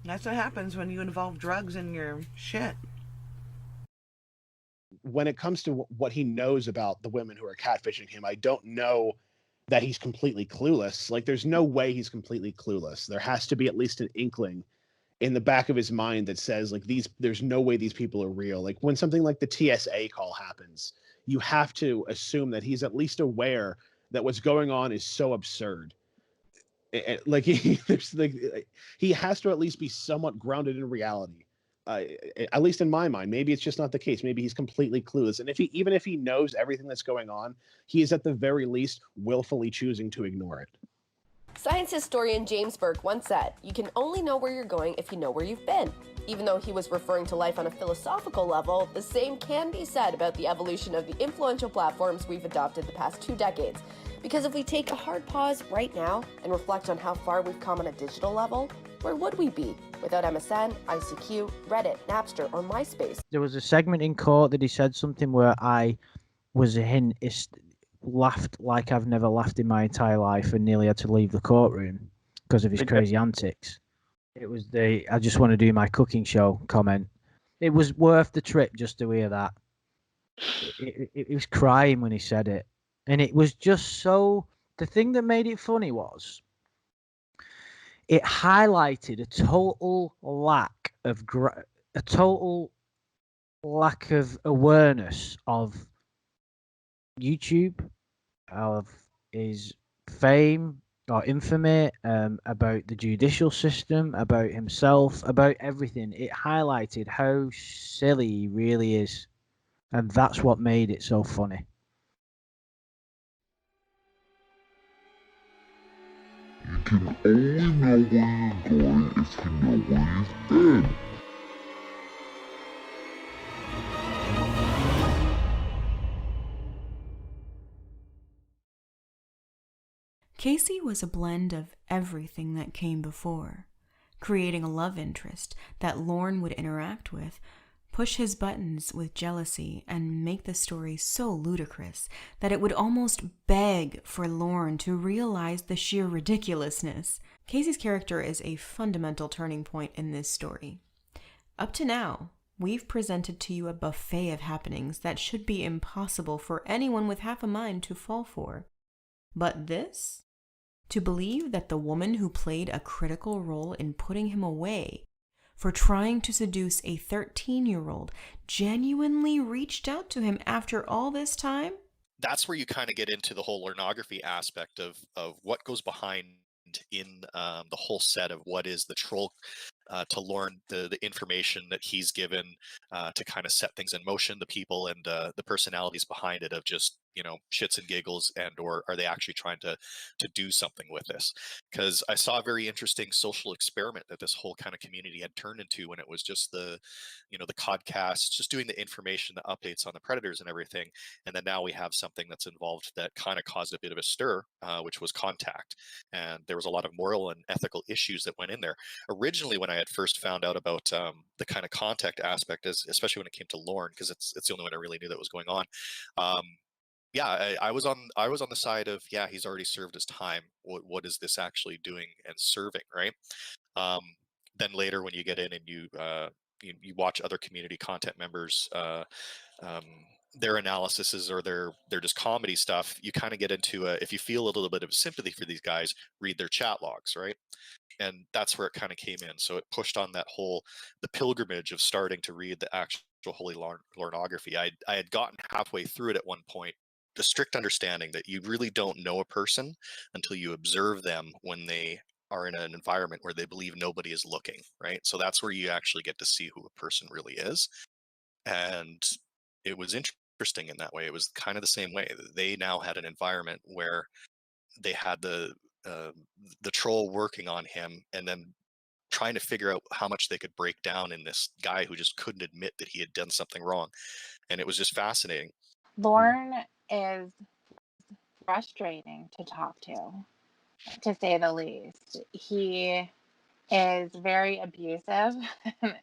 That's what happens when you involve drugs in your shit. When it comes to what he knows about the women who are catfishing him, I don't know that he's completely clueless. Like, there's no way he's completely clueless. There has to be at least an inkling in the back of his mind that says, like, there's no way these people are real. Like, when something like the TSA call happens, you have to assume that he's at least aware that what's going on is so absurd. Like, he has to at least be somewhat grounded in reality. At least in my mind. Maybe it's just not the case. Maybe he's completely clueless. And even if he knows everything that's going on, he is at the very least willfully choosing to ignore it. Science historian James Burke once said, "You can only know where you're going if you know where you've been." Even though he was referring to life on a philosophical level, the same can be said about the evolution of the influential platforms we've adopted the past 2 decades. Because if we take a hard pause right now and reflect on how far we've come on a digital level, where would we be without MSN, ICQ, Reddit, Napster, or MySpace? There was a segment in court that he said something where I was laughed like I've never laughed in my entire life and nearly had to leave the courtroom because of his crazy antics. It was the "I just want to do my cooking show" comment. It was worth the trip just to hear that. It was crying when he said it. And it was just so... The thing that made it funny was it highlighted a total lack of awareness of YouTube, of his fame or infamy, about the judicial system, about himself, about everything. It highlighted how silly he really is. And that's what made it so funny. You can only know where you're going if you know where you've been. Casey was a blend of everything that came before, creating a love interest that Lorne would interact with, push his buttons with jealousy, and make the story so ludicrous that it would almost beg for Lorne to realize the sheer ridiculousness. Casey's character is a fundamental turning point in this story. Up to now, we've presented to you a buffet of happenings that should be impossible for anyone with half a mind to fall for. But this? To believe that the woman who played a critical role in putting him away for trying to seduce a 13-year-old genuinely reached out to him after all this time? That's where you kind of get into the whole pornography aspect of what goes behind in the whole set of what is the troll to Lorne, the information that he's given to kind of set things in motion, the people and the personalities behind it, of just shits and giggles, and or are they actually trying to do something with this? Because I saw a very interesting social experiment that this whole kind of community had turned into when it was just the codcasts, just doing the information, the updates on the predators and everything. And then now we have something that's involved that kind of caused a bit of a stir, which was contact. And there was a lot of moral and ethical issues that went in there. Originally, when I had first found out about the kind of contact aspect, especially when it came to Lorne, because it's the only one I really knew that was going on. I was on the side of, he's already served his time. What is this actually doing and serving, right? Then later, when you get in and you watch other community content members, their analyses or their just comedy stuff, you kind of get into if you feel a little bit of sympathy for these guys, read their chat logs, right? And that's where it kind of came in. So it pushed on the pilgrimage of starting to read the actual Holy Lorneography. I had gotten halfway through it at one point. The strict understanding that you really don't know a person until you observe them when they are in an environment where they believe nobody is looking, right? So that's where you actually get to see who a person really is. And it was interesting in that way. It was kind of the same way. They now had an environment where they had the troll working on him and then trying to figure out how much they could break down in this guy who just couldn't admit that he had done something wrong. And it was just fascinating. Lorne is frustrating to talk to say the least. He is very abusive,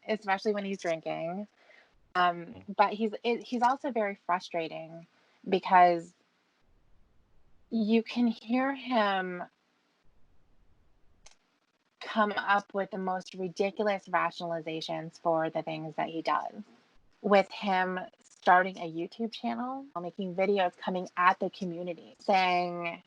especially when he's drinking. But he's also very frustrating because you can hear him come up with the most ridiculous rationalizations for the things that he does. With him starting a YouTube channel, making videos coming at the community, saying,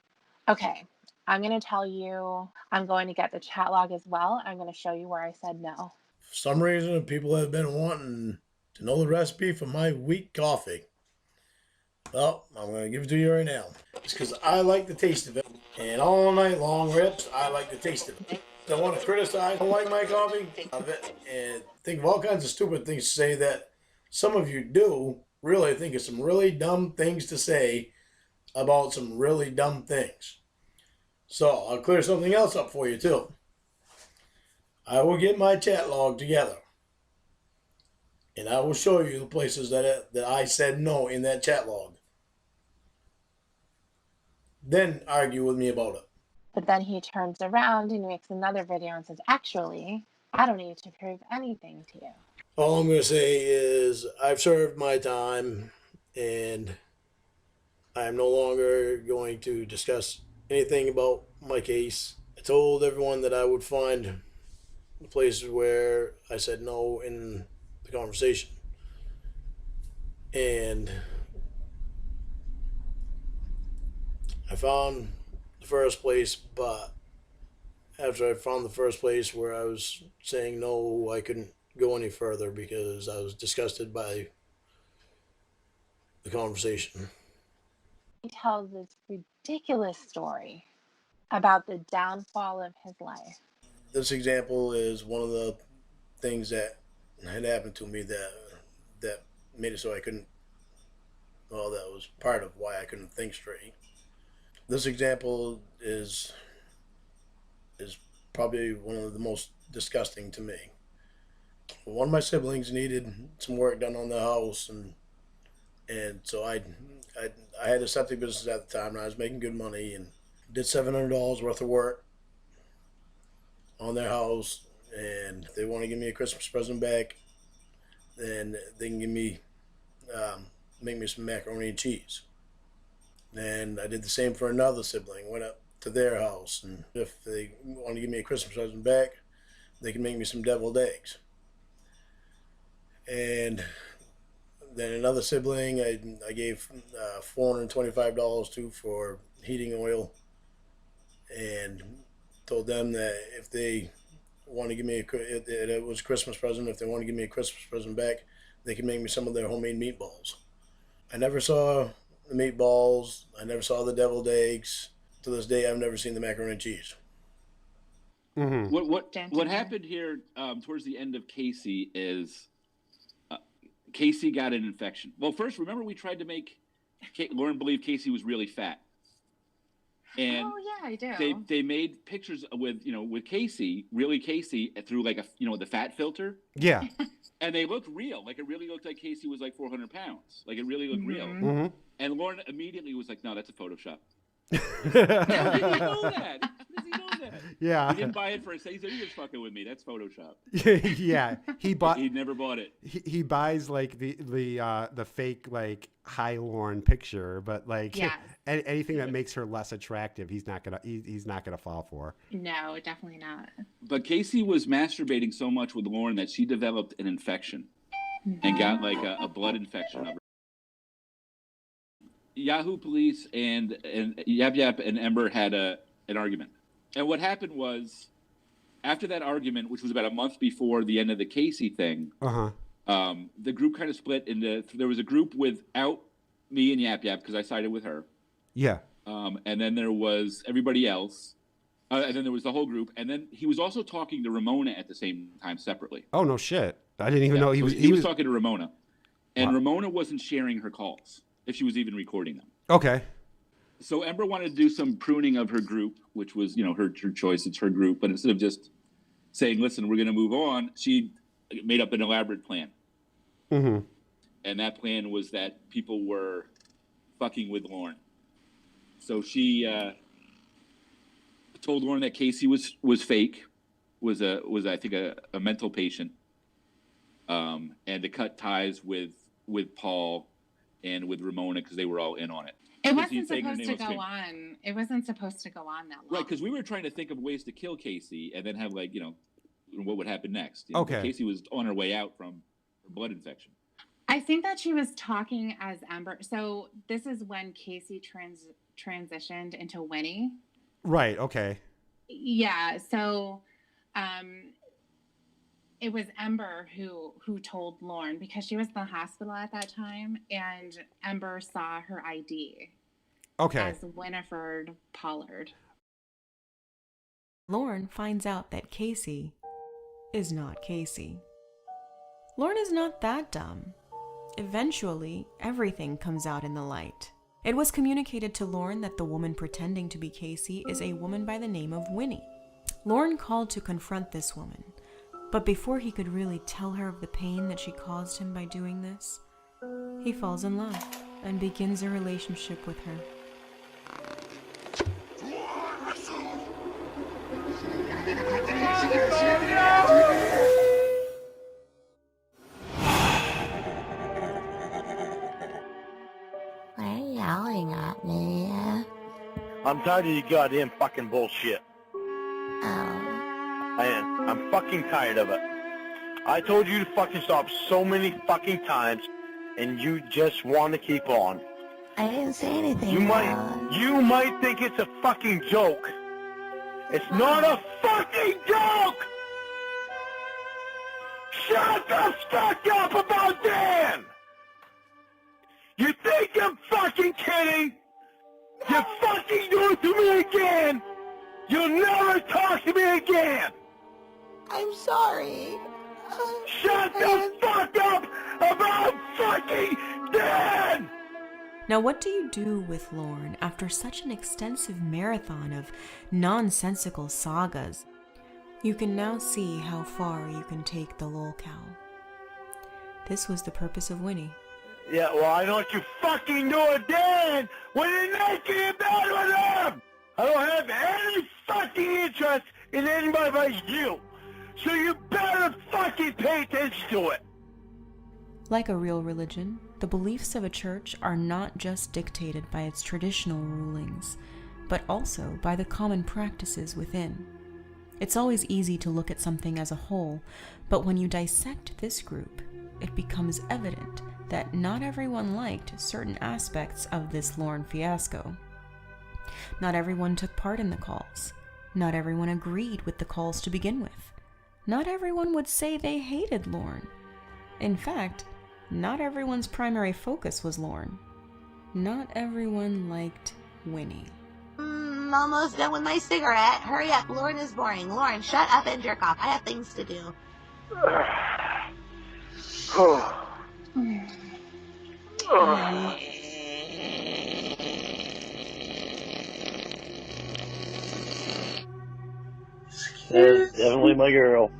okay, I'm going to tell you, I'm going to get the chat log as well. I'm going to show you where I said no. For some reason, people have been wanting to know the recipe for my weak coffee. Well, I'm going to give it to you right now. It's because I like the taste of it. And all night long rips, I like the taste of it. Don't want to criticize, don't like my coffee, and think of all kinds of stupid things to say that some of you do really think of some really dumb things to say about some really dumb things. So I'll clear something else up for you too. I will get my chat log together and I will show you the places that I said no in that chat log. Then argue with me about it. But then he turns around and makes another video and says, actually, I don't need to prove anything to you. All I'm going to say is I've served my time and I'm no longer going to discuss anything about my case. I told everyone that I would find places where I said no in the conversation. And I found the first place, but after I found the first place where I was saying no, I couldn't go any further because I was disgusted by the conversation. He tells this ridiculous story about the downfall of his life. This example is one of the things that had happened to me that made it so I couldn't, well, that was part of why I couldn't think straight. This example is probably one of the most disgusting to me. One of my siblings needed some work done on the house, and so I had a septic business at the time, and I was making good money, and did $700 worth of work on their house, and if they want to give me a Christmas present back, then they can give me make me some macaroni and cheese. And I did the same for another sibling. Went up to their house, and if they want to give me a Christmas present back, they can make me some deviled eggs. And then another sibling I gave $425 to for heating oil, and told them that if they want to give me it was a Christmas present, if they want to give me a Christmas present back, they can make me some of their homemade meatballs. I never saw the meatballs. I never saw the deviled eggs. To this day, I've never seen the macaroni and cheese. Mm-hmm. What happened here towards the end of Casey is Casey got an infection. Well, first, remember we tried to make Lorne believed Casey was really fat. And I do. They made pictures with Casey, really Casey, through like the fat filter. Yeah. And they looked real. Like it really looked like Casey was like 400 pounds. Like it really looked real. Mm-hmm. And Lorne immediately was like, "No, that's a Photoshop." How did he know that? How does he know that? Yeah. He didn't buy it for a second. He said, "You're just fucking with me. That's Photoshop." Yeah. He never bought it. He buys like the fake like high Lorne picture, but like anything that makes her less attractive, he's not gonna fall for. No, definitely not. But Casey was masturbating so much with Lorne that she developed an infection and got like a blood infection of her. Yahoo Police and Yapyap and Ember had an argument. And what happened was, after that argument, which was about a month before the end of the Casey thing, the group kind of split into. There was a group without me and Yapyap because I sided with her. Yeah. And then there was everybody else. And then there was the whole group. And then he was also talking to Ramona at the same time separately. Oh, no shit. I didn't even know he was... He was talking to Ramona. And Ramona wasn't sharing her calls, if she was even recording them. Okay. So Ember wanted to do some pruning of her group, which was, her choice. It's her group. But instead of just saying, listen, we're going to move on, she made up an elaborate plan. Mm-hmm. And that plan was that people were fucking with Lorne. So she told Lorne that Casey was fake, was I think a mental patient, and to cut ties with Paul and with Ramona because they were all in on it. It wasn't supposed to go on. It wasn't supposed to go on that long. Right, because we were trying to think of ways to kill Casey and then have what would happen next. Okay. Casey was on her way out from her blood infection. I think that she was talking as Ember. So this is when Casey transitioned into Winnie. Right. Okay. Yeah. So, it was Ember who told Lorne because she was in the hospital at that time, and Ember saw her ID. Okay. As Winifred Pollard. Lorne finds out that Casey is not Casey. Lorne is not that dumb. Eventually, everything comes out in the light. It was communicated to Lorne that the woman pretending to be Casey is a woman by the name of Winnie. Lorne called to confront this woman, but before he could really tell her of the pain that she caused him by doing this, he falls in love and begins a relationship with her. Why are you yelling at me? I'm tired of your goddamn fucking bullshit. Oh. I am. I'm fucking tired of it. I told you to fucking stop so many fucking times, and you just want to keep on. I didn't say anything. You might think it's a fucking joke. It's not a fucking joke! Shut the fuck up about Dan! You think I'm fucking kidding? You fucking do it to me again! You'll never talk to me again! I'm sorry. Shut the fuck up about fucking Dan! Now, what do you do with Lorne after such an extensive marathon of nonsensical sagas? You can now see how far you can take the lolcow. This was the purpose of Winnie. Yeah, well, I know what you fucking do with Dan when you're naked in bed with him! I don't have any fucking interest in anybody but you, so you better fucking pay attention to it! Like a real religion, the beliefs of a church are not just dictated by its traditional rulings, but also by the common practices within. It's always easy to look at something as a whole, but when you dissect this group, it becomes evident that not everyone liked certain aspects of this Lorne fiasco. Not everyone took part in the calls. Not everyone agreed with the calls to begin with. Not everyone would say they hated Lorne. In fact, not everyone's primary focus was Lorne. Not everyone liked Winnie. Almost done with my cigarette. Hurry up, Lorne is boring. Lorne, shut up and jerk off. I have things to do. That's definitely my girl.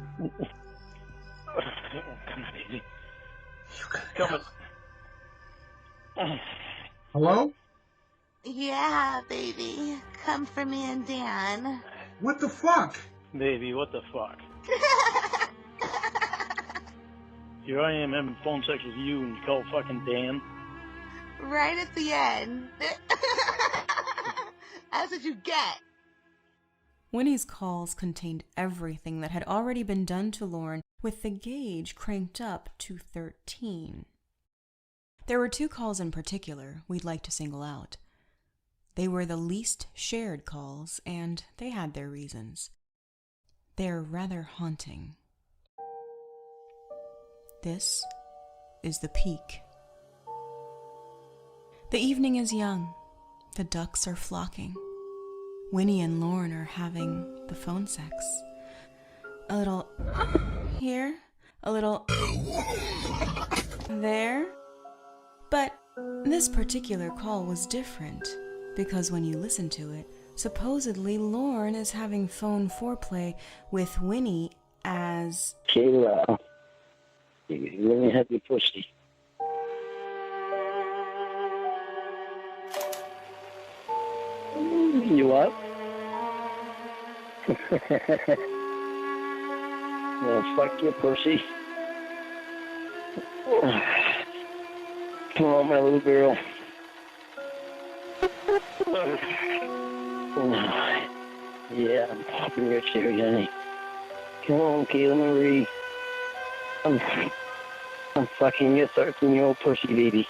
Coming. Hello? Yeah, baby. Come for me and Dan. What the fuck? Baby, what the fuck? Here I am having phone sex with you and you call fucking Dan. Right at the end. That's what you get. Winnie's calls contained everything that had already been done to Lorne, with the gauge cranked up to 13. There were 2 calls in particular we'd like to single out. They were the least shared calls, and they had their reasons. They're rather haunting. This is the peak. The evening is young. The ducks are flocking. Winnie and Lorne are having the phone sex. A little here, a little there. But this particular call was different, because when you listen to it, supposedly Lorne is having phone foreplay with Winnie as... Koala, you really have your pussy. You what? Well, fuck your pussy. Come on, my little girl. Yeah, I'm popping your cherry, honey. Come on, Kayla Marie. I'm fucking your 13-year-old pussy, baby.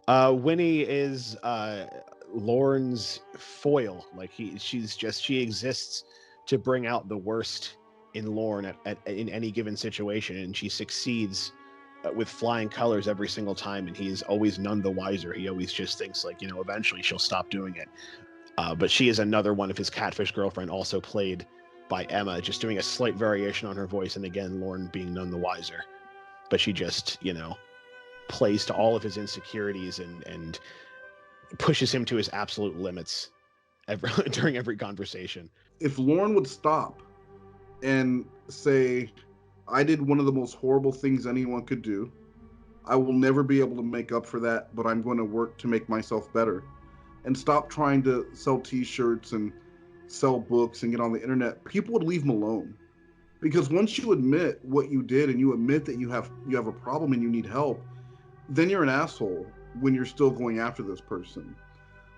Winnie is Lorne's foil. Like she exists to bring out the worst in Lorne in any given situation, and she succeeds with flying colors every single time, and he's always none the wiser. He always just thinks like, eventually she'll stop doing it. But she is another one of his catfish girlfriend, also played by Emma, just doing a slight variation on her voice, and again, Lorne being none the wiser. But she just, plays to all of his insecurities and pushes him to his absolute limits during every conversation. If Lorne would stop and say, I did one of the most horrible things anyone could do. I will never be able to make up for that, but I'm going to work to make myself better. And stop trying to sell t-shirts and sell books and get on the internet. People would leave him alone. Because once you admit what you did and you admit that you have a problem and you need help, then you're an asshole when you're still going after this person.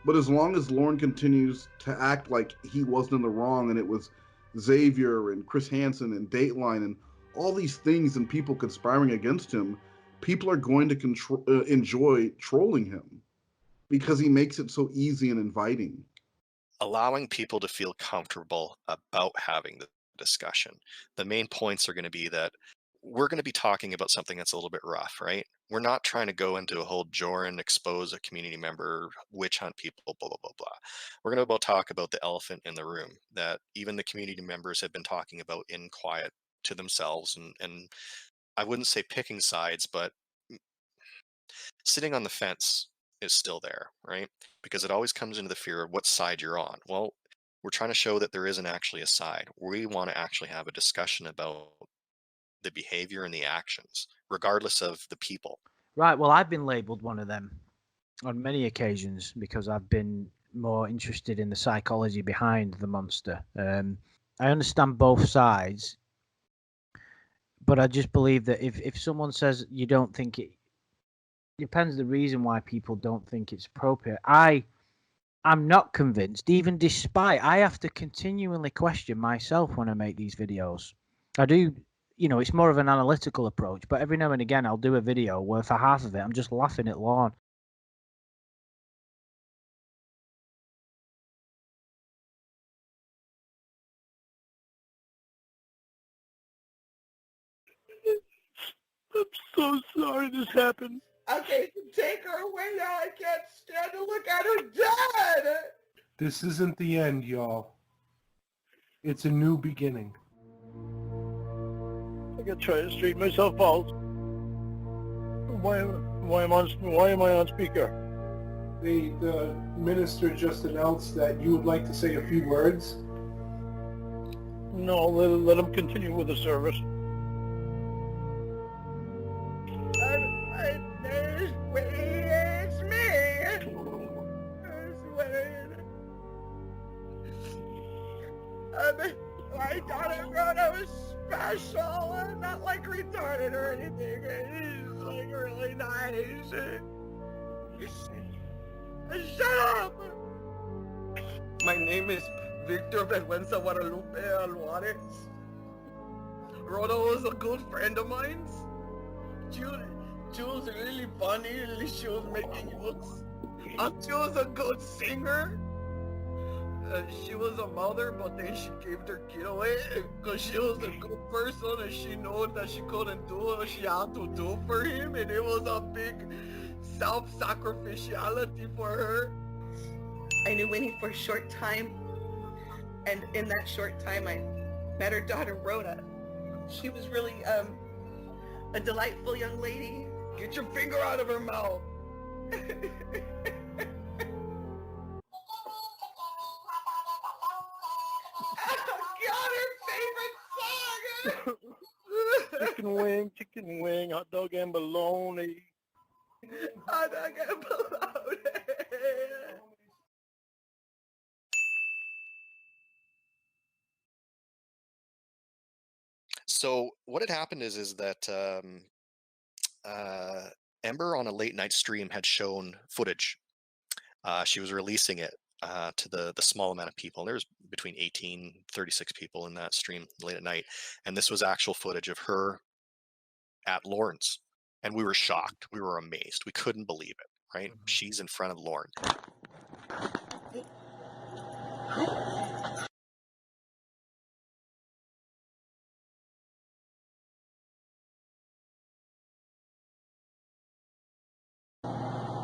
But as long as Lorne continues to act like he wasn't in the wrong and it was Xavier and Chris Hansen and Dateline and all these things and people conspiring against him, people are going to enjoy trolling him because he makes it so easy and inviting. Allowing people to feel comfortable about having the discussion. The main points are going to be that we're going to be talking about something that's a little bit rough, right? We're not trying to go into a whole Joran, expose a community member, witch hunt people, blah, blah, blah, blah. We're going to talk about the elephant in the room that even the community members have been talking about in quiet to themselves. And I wouldn't say picking sides, but sitting on the fence is still there, right? Because it always comes into the fear of what side you're on. Well, we're trying to show that there isn't actually a side. We want to actually have a discussion about the behavior and the actions, regardless of the people. Right, well, I've been labelled one of them on many occasions because I've been more interested in the psychology behind the monster. I understand both sides, but I just believe that if someone says you don't think it depends the reason why people don't think it's appropriate. I'm not convinced, even despite I have to continually question myself when I make these videos. I do, it's more of an analytical approach, but every now and again I'll do a video where for half of it I'm just laughing at Lorne. I'm so sorry this happened. Okay, take her away now. I can't stand to look at her dead. This isn't the end, y'all. It's a new beginning. I gotta try to straighten myself out. Why am I on speaker? The minister just announced that you would like to say a few words. No, let him continue with the service. It's me. I thought everyone I was special and not like retarded or anything. He's like really nice. Shut up! My name is Victor Vergüenza Guadalupe Alvarez. Rhoda was a good friend of mine. She was really funny, she was making jokes. She was a good singer. She was a mother, but then she gave her kid away because she was a good person and she knew that she couldn't do what she had to do for him, and it was a big self-sacrificiality for her. I knew Winnie for a short time, and in that short time I met her daughter Rhoda. She was really a delightful young lady. Get your finger out of her mouth. Chicken wing, hot dog and bologna. Hot dog and bologna. So what had happened is that Ember on a late night stream had shown footage. She was releasing it to the small amount of people. There was between 18, 36 people in that stream late at night. And this was actual footage of her at Lorne's. And we were shocked. We were amazed. We couldn't believe it, right? Mm-hmm. She's in front of Lorne.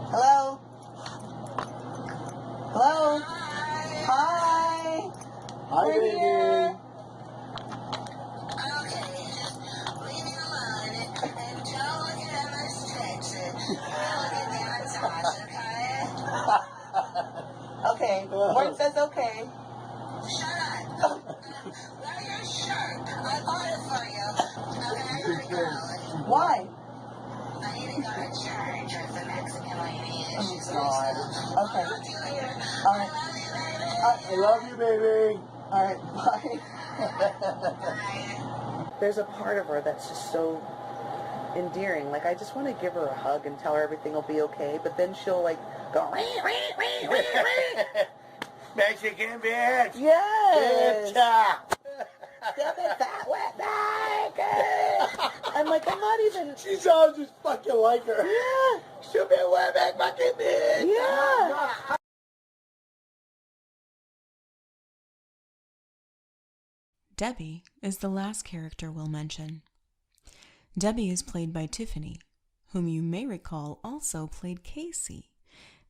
Hello? Hello? Hi! Hi, We're baby. here. Okay, Warren says okay. Shut up. Wear your shirt. I bought it for you. Okay, I go. Why? I need to go to church with the Mexican lady. She's God. Okay. All right. I love you, baby. All right, bye. There's a part of her that's just so endearing. Like, I just want to give her a hug and tell her everything will be okay, but then she'll like go Mexican bitch. Yes. I'm like, I'm not even. She sounds just fucking like her. Yeah. She'll be way back fucking bitch. Yeah. Debbie is the last character we'll mention. Debbie is played by Tiffany, whom you may recall also played Casey,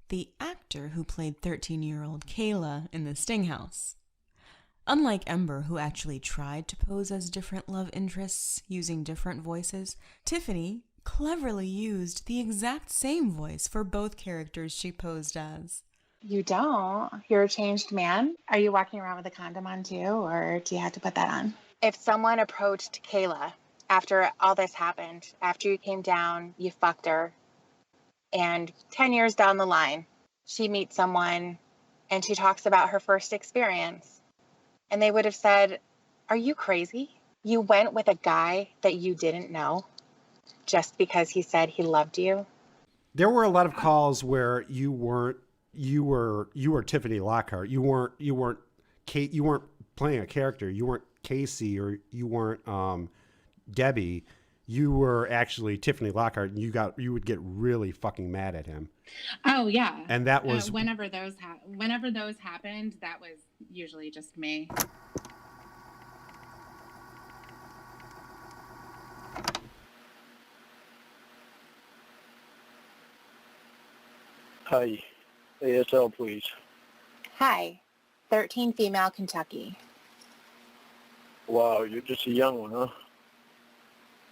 the actor who played 13-year-old Koala in The Stinghouse. Unlike Ember, who actually tried to pose as different love interests using different voices, Tiffany cleverly used the exact same voice for both characters she posed as. You don't. You're a changed man. Are you walking around with a condom on too, or do you have to put that on? If someone approached Kayla after all this happened, after you came down, you fucked her, and 10 years down the line, she meets someone and she talks about her first experience, and they would have said, "Are you crazy? You went with a guy that you didn't know just because he said he loved you?" There were a lot of calls where you were Tiffany Lockheart. You weren't Kate. You weren't playing a character. You weren't Casey, or you weren't Debbie. You were actually Tiffany Lockheart, and you would get really fucking mad at him. Oh yeah. And that was whenever those happened, that was usually just me. Hi. ASL, please. Hi, 13 female Kentucky. Wow, you're just a young one, huh?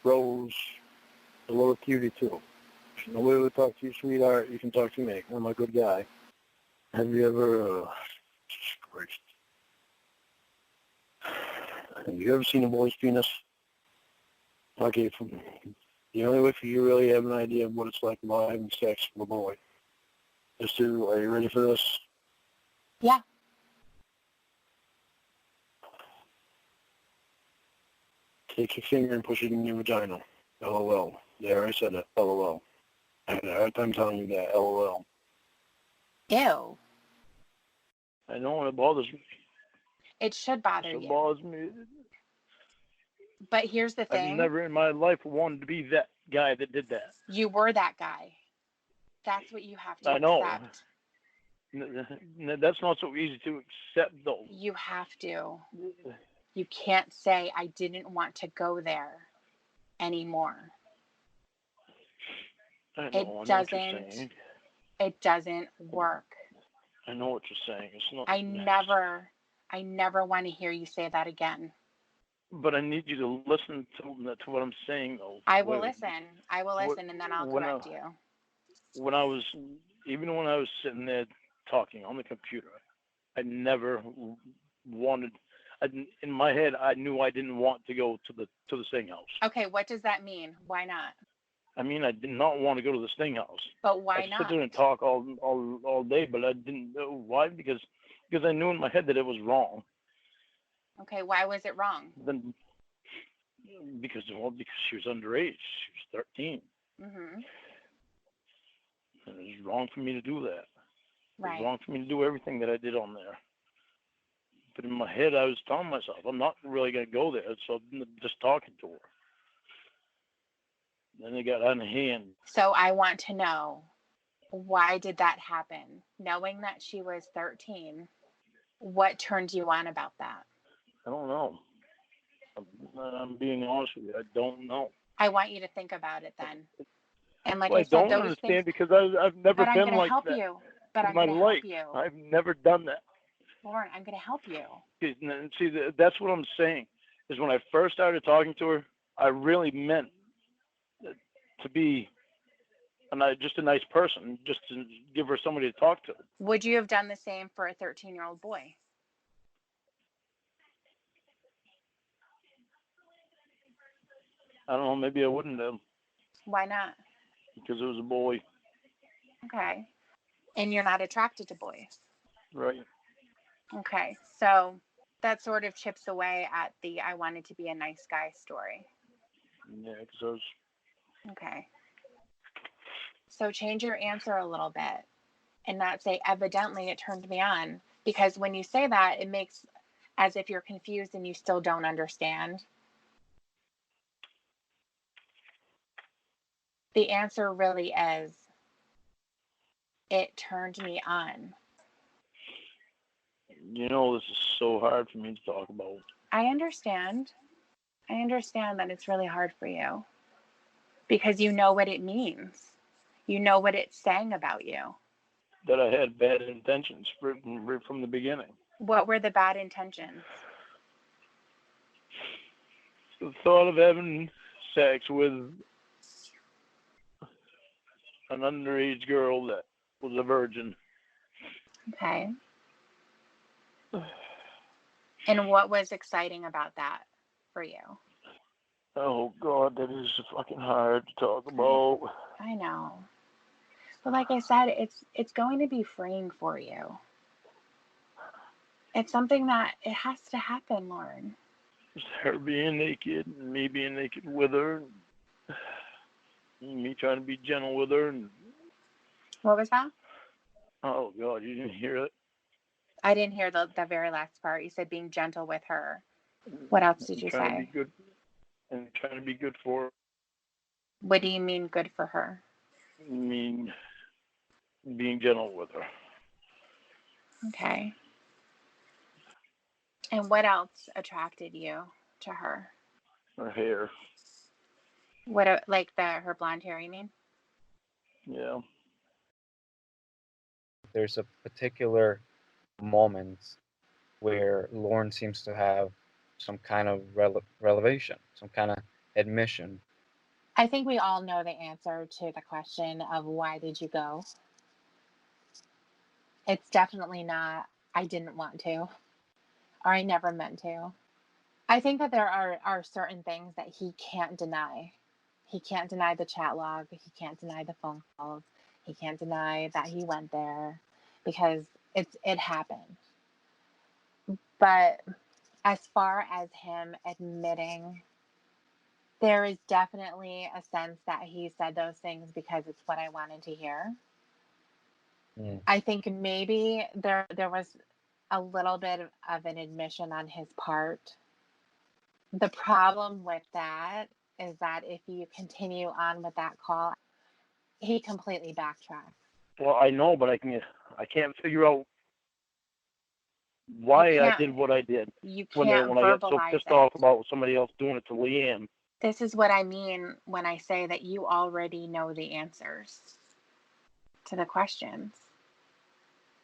Rose, a little cutie too. nobody would talk to you, sweetheart. You can talk to me. I'm a good guy. Have you ever, Christ. Have you ever seen a boy's penis? Okay, the only way for you to really have an idea of what it's like about having sex with a boy is to, are you ready for this? Yeah. Take your finger and push it in your vagina. LOL. There, I said it. LOL. I had a hard time telling you that. LOL. Ew. I know it bothers me. It should bother It you. bothers me. But here's the thing. I've never in my life wanted to be that guy that did that. You were that guy. That's what you have to I know. accept. That's not so easy to accept, though. You have to. You can't say, I didn't want to go there anymore. I know what you're saying. It doesn't work. I know what you're saying. It's not. I never want to hear you say that again. But I need you to listen to what I'm saying, though. I will listen. I will listen, and then I'll correct you. When I was sitting there talking on the computer, I never wanted. In my head, I knew I didn't want to go to the Sting House. Okay, what does that mean? Why not? I mean, I did not want to go to the Sting House. But why I not? sit there and talk all day, but I didn't know why, because I knew in my head that it was wrong. Okay, why was it wrong? Then because she was underage. She was 13. Mm-hmm. And it was wrong for me to do that. Right. It was wrong for me to do everything that I did on there. But in my head, I was telling myself, I'm not really going to go there, so I'm just talking to her. Then it got out of hand. So I want to know, why did that happen? Knowing that she was 13, what turned you on about that? I don't know. I'm being honest with you. I don't know. I want you to think about it then. And like well, I said, don't those understand things, because I've never but been I'm gonna like help that you. But in I'm my going to life. help you. I've never done that. Lorne, I'm going to help you. See, that's what I'm saying. Is when I first started talking to her, I really meant to be just a nice person, just to give her somebody to talk to. Would you have done the same for a 13-year-old boy? I don't know. Maybe I wouldn't have. Why not? Because it was a boy. Okay. And you're not attracted to boys. Right. Okay. So that sort of chips away at the I wanted to be a nice guy story. Yeah, because I was... Okay. So change your answer a little bit and not say, evidently it turned me on. Because when you say that, it makes as if you're confused and you still don't understand. The answer really is, it turned me on. You know, this is so hard for me to talk about. I understand. I understand that it's really hard for you. Because you know what it means. You know what it's saying about you. That I had bad intentions from the beginning. What were the bad intentions? The thought of having sex with an underage girl that was a virgin. Okay. And what was exciting about that for you? Oh, God, that is fucking hard to talk about. I know. But like I said, it's going to be freeing for you. It's something that it has to happen, Lorne. Just her being naked and me being naked with her. And me trying to be gentle with her. And... What was that? Oh, God, you didn't hear it? I didn't hear the very last part. You said being gentle with her. What else did you trying say? To be good, and trying to be good for her. What do you mean good for her? I mean, being gentle with her. Okay. And what else attracted you to her? Her hair. What, like her blonde hair, you mean? Yeah. There's a particular moment where Lorne seems to have some kind of revelation, some kind of admission I think we all know the answer to the question of why did you go? It's definitely not, I didn't want to, or I never meant to. I think that there are certain things that he can't deny. He can't deny the chat log. He can't deny the phone calls. He can't deny that he went there because it happened. But as far as him admitting, there is definitely a sense that he said those things because it's what I wanted to hear. I think maybe there was a little bit of an admission on his part. The problem with that is that if you continue on with that call, he completely backtracked. Well, I know, but I can't figure out why I did what I did. You when can't I got so verbalize pissed it. off about somebody else doing it to Leanne. This is what I mean when I say that you already know the answers to the questions.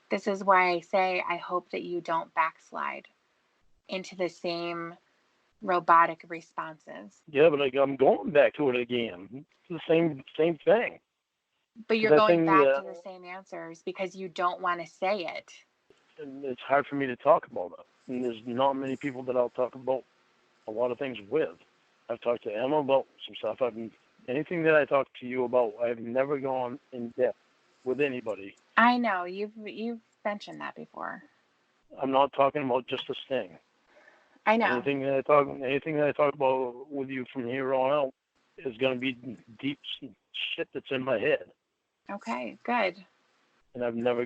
This is why I say I hope that you don't backslide into the same robotic responses. Yeah, but I'm going back to it again. It's the same thing. But you're going back to the same answers because you don't want to say it. And it's hard for me to talk about it. And there's not many people that I'll talk about a lot of things with. I've talked to Emma about some stuff. Anything that I talk to you about, I've never gone in depth with anybody. I know you've mentioned that before. I'm not talking about just a sting. I know. Anything that I talk about with you from here on out is going to be deep shit that's in my head. Okay, good. And I've never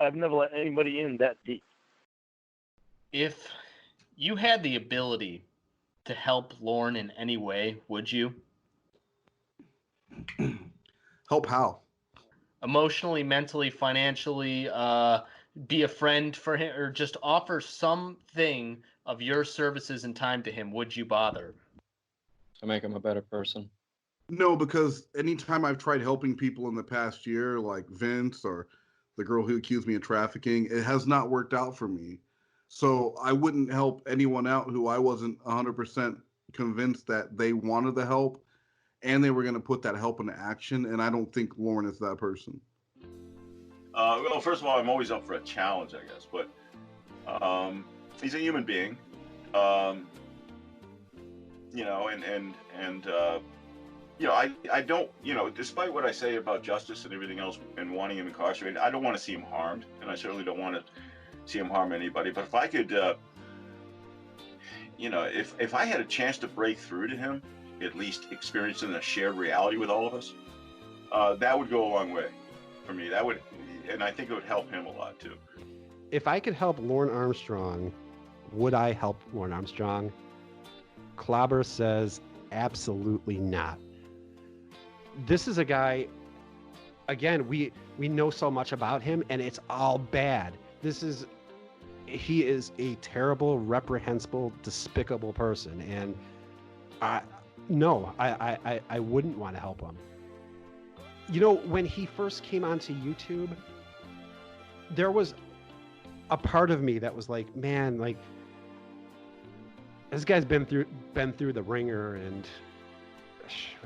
let anybody in that deep. If you had the ability to help Lorne in any way, would you? Help how? Emotionally, mentally, financially, be a friend for him, or just offer something of your services and time to him. Would you bother? To make him a better person. No, because anytime I've tried helping people in the past year, like Vince or the girl who accused me of trafficking, it has not worked out for me. So I wouldn't help anyone out who I wasn't 100% convinced that they wanted the help and they were going to put that help into action. And I don't think Lorne is that person. Well, first of all, I'm always up for a challenge, I guess. But he's a human being, you know, and you know, I don't, you know, despite what I say about justice and everything else and wanting him incarcerated, I don't want to see him harmed, and I certainly don't want to see him harm anybody. But if I could, you know, if I had a chance to break through to him, at least experiencing a shared reality with all of us, that would go a long way for me. That would, and I think it would help him a lot too. If I could help Lorne Armstrong, would I help Lorne Armstrong? Clobber says absolutely not. This is a guy, again, we know so much about him and it's all bad. He is a terrible, reprehensible, despicable person. And I wouldn't want to help him. You know, when he first came onto YouTube, there was a part of me that was like, man, like, this guy's been through the ringer, and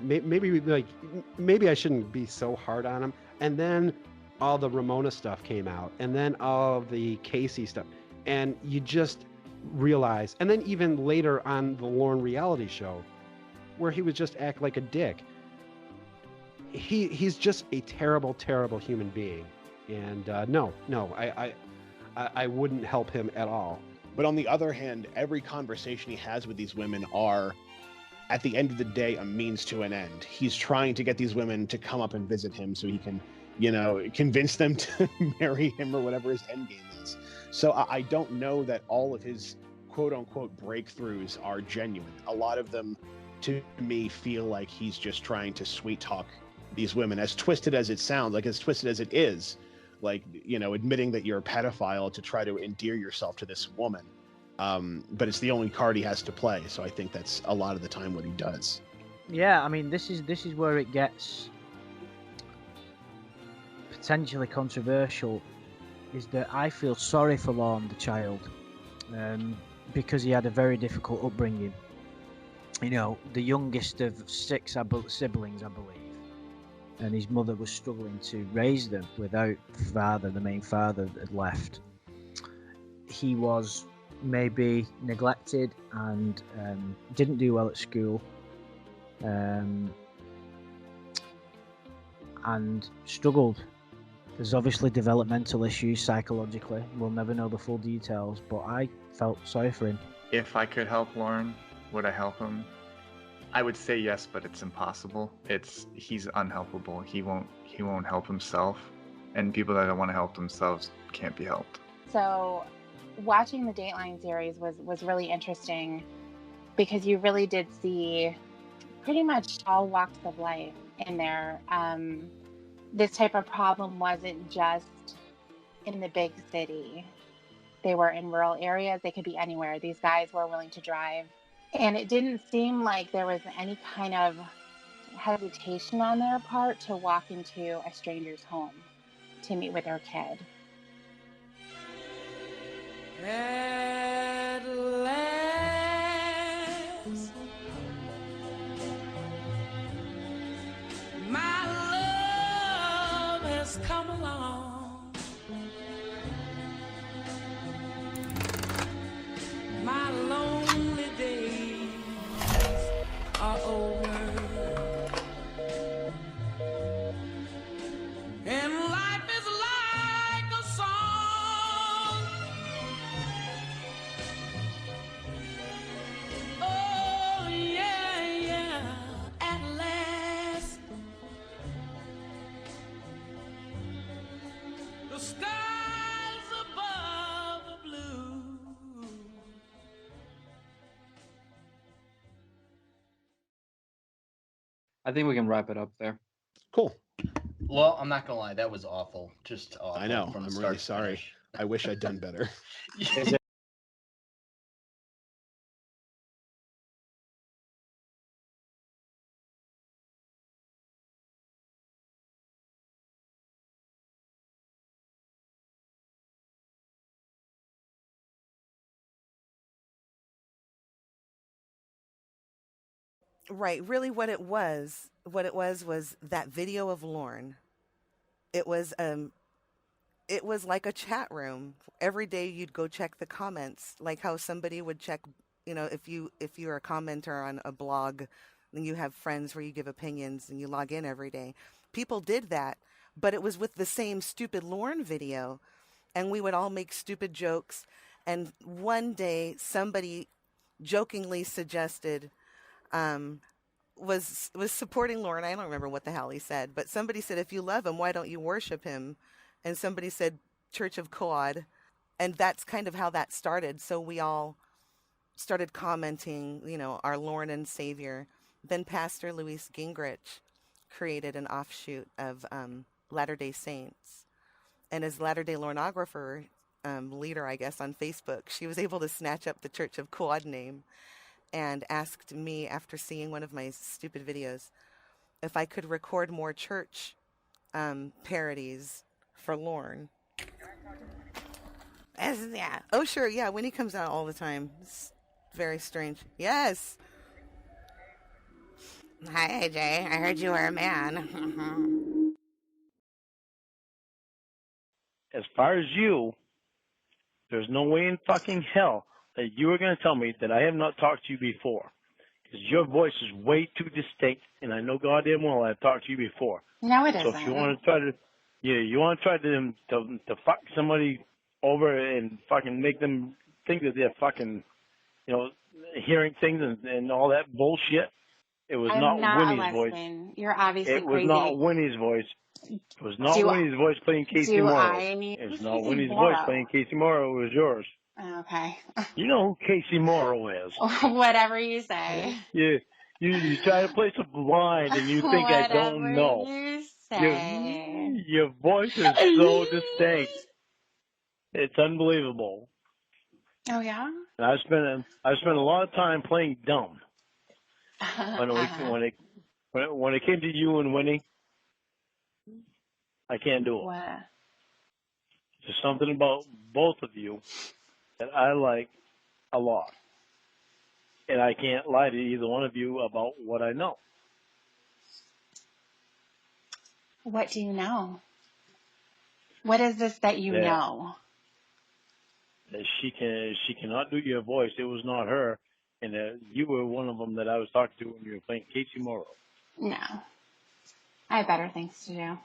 maybe I shouldn't be so hard on him. And then all the Ramona stuff came out, and then all the Casey stuff, and you just realize, and then even later on the Lorne reality show, where he would just act like a dick. He's just a terrible, terrible human being, and I wouldn't help him at all. But on the other hand, every conversation he has with these women are, at the end of the day, a means to an end. He's trying to get these women to come up and visit him so he can, you know, convince them to marry him or whatever his end game is. So I don't know that all of his quote unquote breakthroughs are genuine. A lot of them, to me, feel like he's just trying to sweet talk these women, as twisted as it sounds, like as twisted as it is. Like, you know, admitting that you're a pedophile to try to endear yourself to this woman. But it's the only card he has to play. So I think that's a lot of the time what he does. Yeah, I mean, this is where it gets potentially controversial, is that I feel sorry for Lorne, the child, because he had a very difficult upbringing. you know, the youngest of 6 siblings, I believe. And his mother was struggling to raise them without father, the main father that had left. He was maybe neglected and didn't do well at school, and struggled. There's obviously developmental issues psychologically. We'll never know the full details, but I felt sorry for him. If I could help Lorne, would I help him? I would say yes, but it's impossible. He's unhelpable. He won't help himself, and people that don't want to help themselves can't be helped. So watching the Dateline series was really interesting because you really did see pretty much all walks of life in there. This type of problem wasn't just in the big city. They were in rural areas. They could be anywhere. These guys were willing to drive. And it didn't seem like there was any kind of hesitation on their part to walk into a stranger's home to meet with their kid. At last, my love has come along. My lonely days are over, and life is like a song. Oh yeah, yeah, at last the skies above are blue. I think we can wrap it up there. Cool. Well, I'm not gonna lie, that was awful. Just awful. I know. From I'm start really to sorry. finish. I wish I'd done better. Right. Really what it was that video of Lorne. It was like a chat room. Every day you'd go check the comments, like how somebody would check, you know, if you're a commenter on a blog, then you have friends where you give opinions and you log in every day. People did that, but it was with the same stupid Lorne video, and we would all make stupid jokes. And one day somebody jokingly suggested was supporting Lorne. I don't remember what the hell he said, but somebody said, if you love him, why don't you worship him? And somebody said Church of Cawd, and that's kind of how that started. So we all started commenting, you know, our Lorne and Savior. Then Pastor Louise Gingrich created an offshoot of Latter-day Saints. And as Latter-day Lornographer leader, I guess, on Facebook, she was able to snatch up the Church of Cawd name and asked me, after seeing one of my stupid videos, if I could record more church parodies for Lorne. Yeah. Oh, sure. Yeah. Winnie comes out all the time. It's very strange. Yes. Hi, AJ. I heard you were a man. As far as you, there's no way in fucking hell that you are going to tell me that I have not talked to you before. Because your voice is way too distinct, and I know goddamn well I've talked to you before. No, it So isn't. if you want to try to, you want to try to fuck somebody over and fucking make them think that they're fucking, you know, hearing things and all that bullshit. It was I'm not not a Winnie's voice. lesbian. You're obviously It was crazy. not Winnie's voice. It was not Do Winnie's voice playing Casey do Morrow. I need It was not Casey Winnie's voice Morrow? playing Casey Morrow. It was yours. Okay. You know who Casey Morrow is. Whatever you say. You try to play some blind and you think I don't Whatever know. you say. Your voice is so distinct. It's unbelievable. Oh yeah. And I spent a lot of time playing dumb. When it came to you and Winnie, I can't do it. What? There's something about both of you that I like a lot. and I can't lie to either one of you about what I know. What do you know? What is this that you That- know? That she cannot do your voice. It was not her, and you were one of them that I was talking to when you were playing Casey Morrow. No. I have better things to do.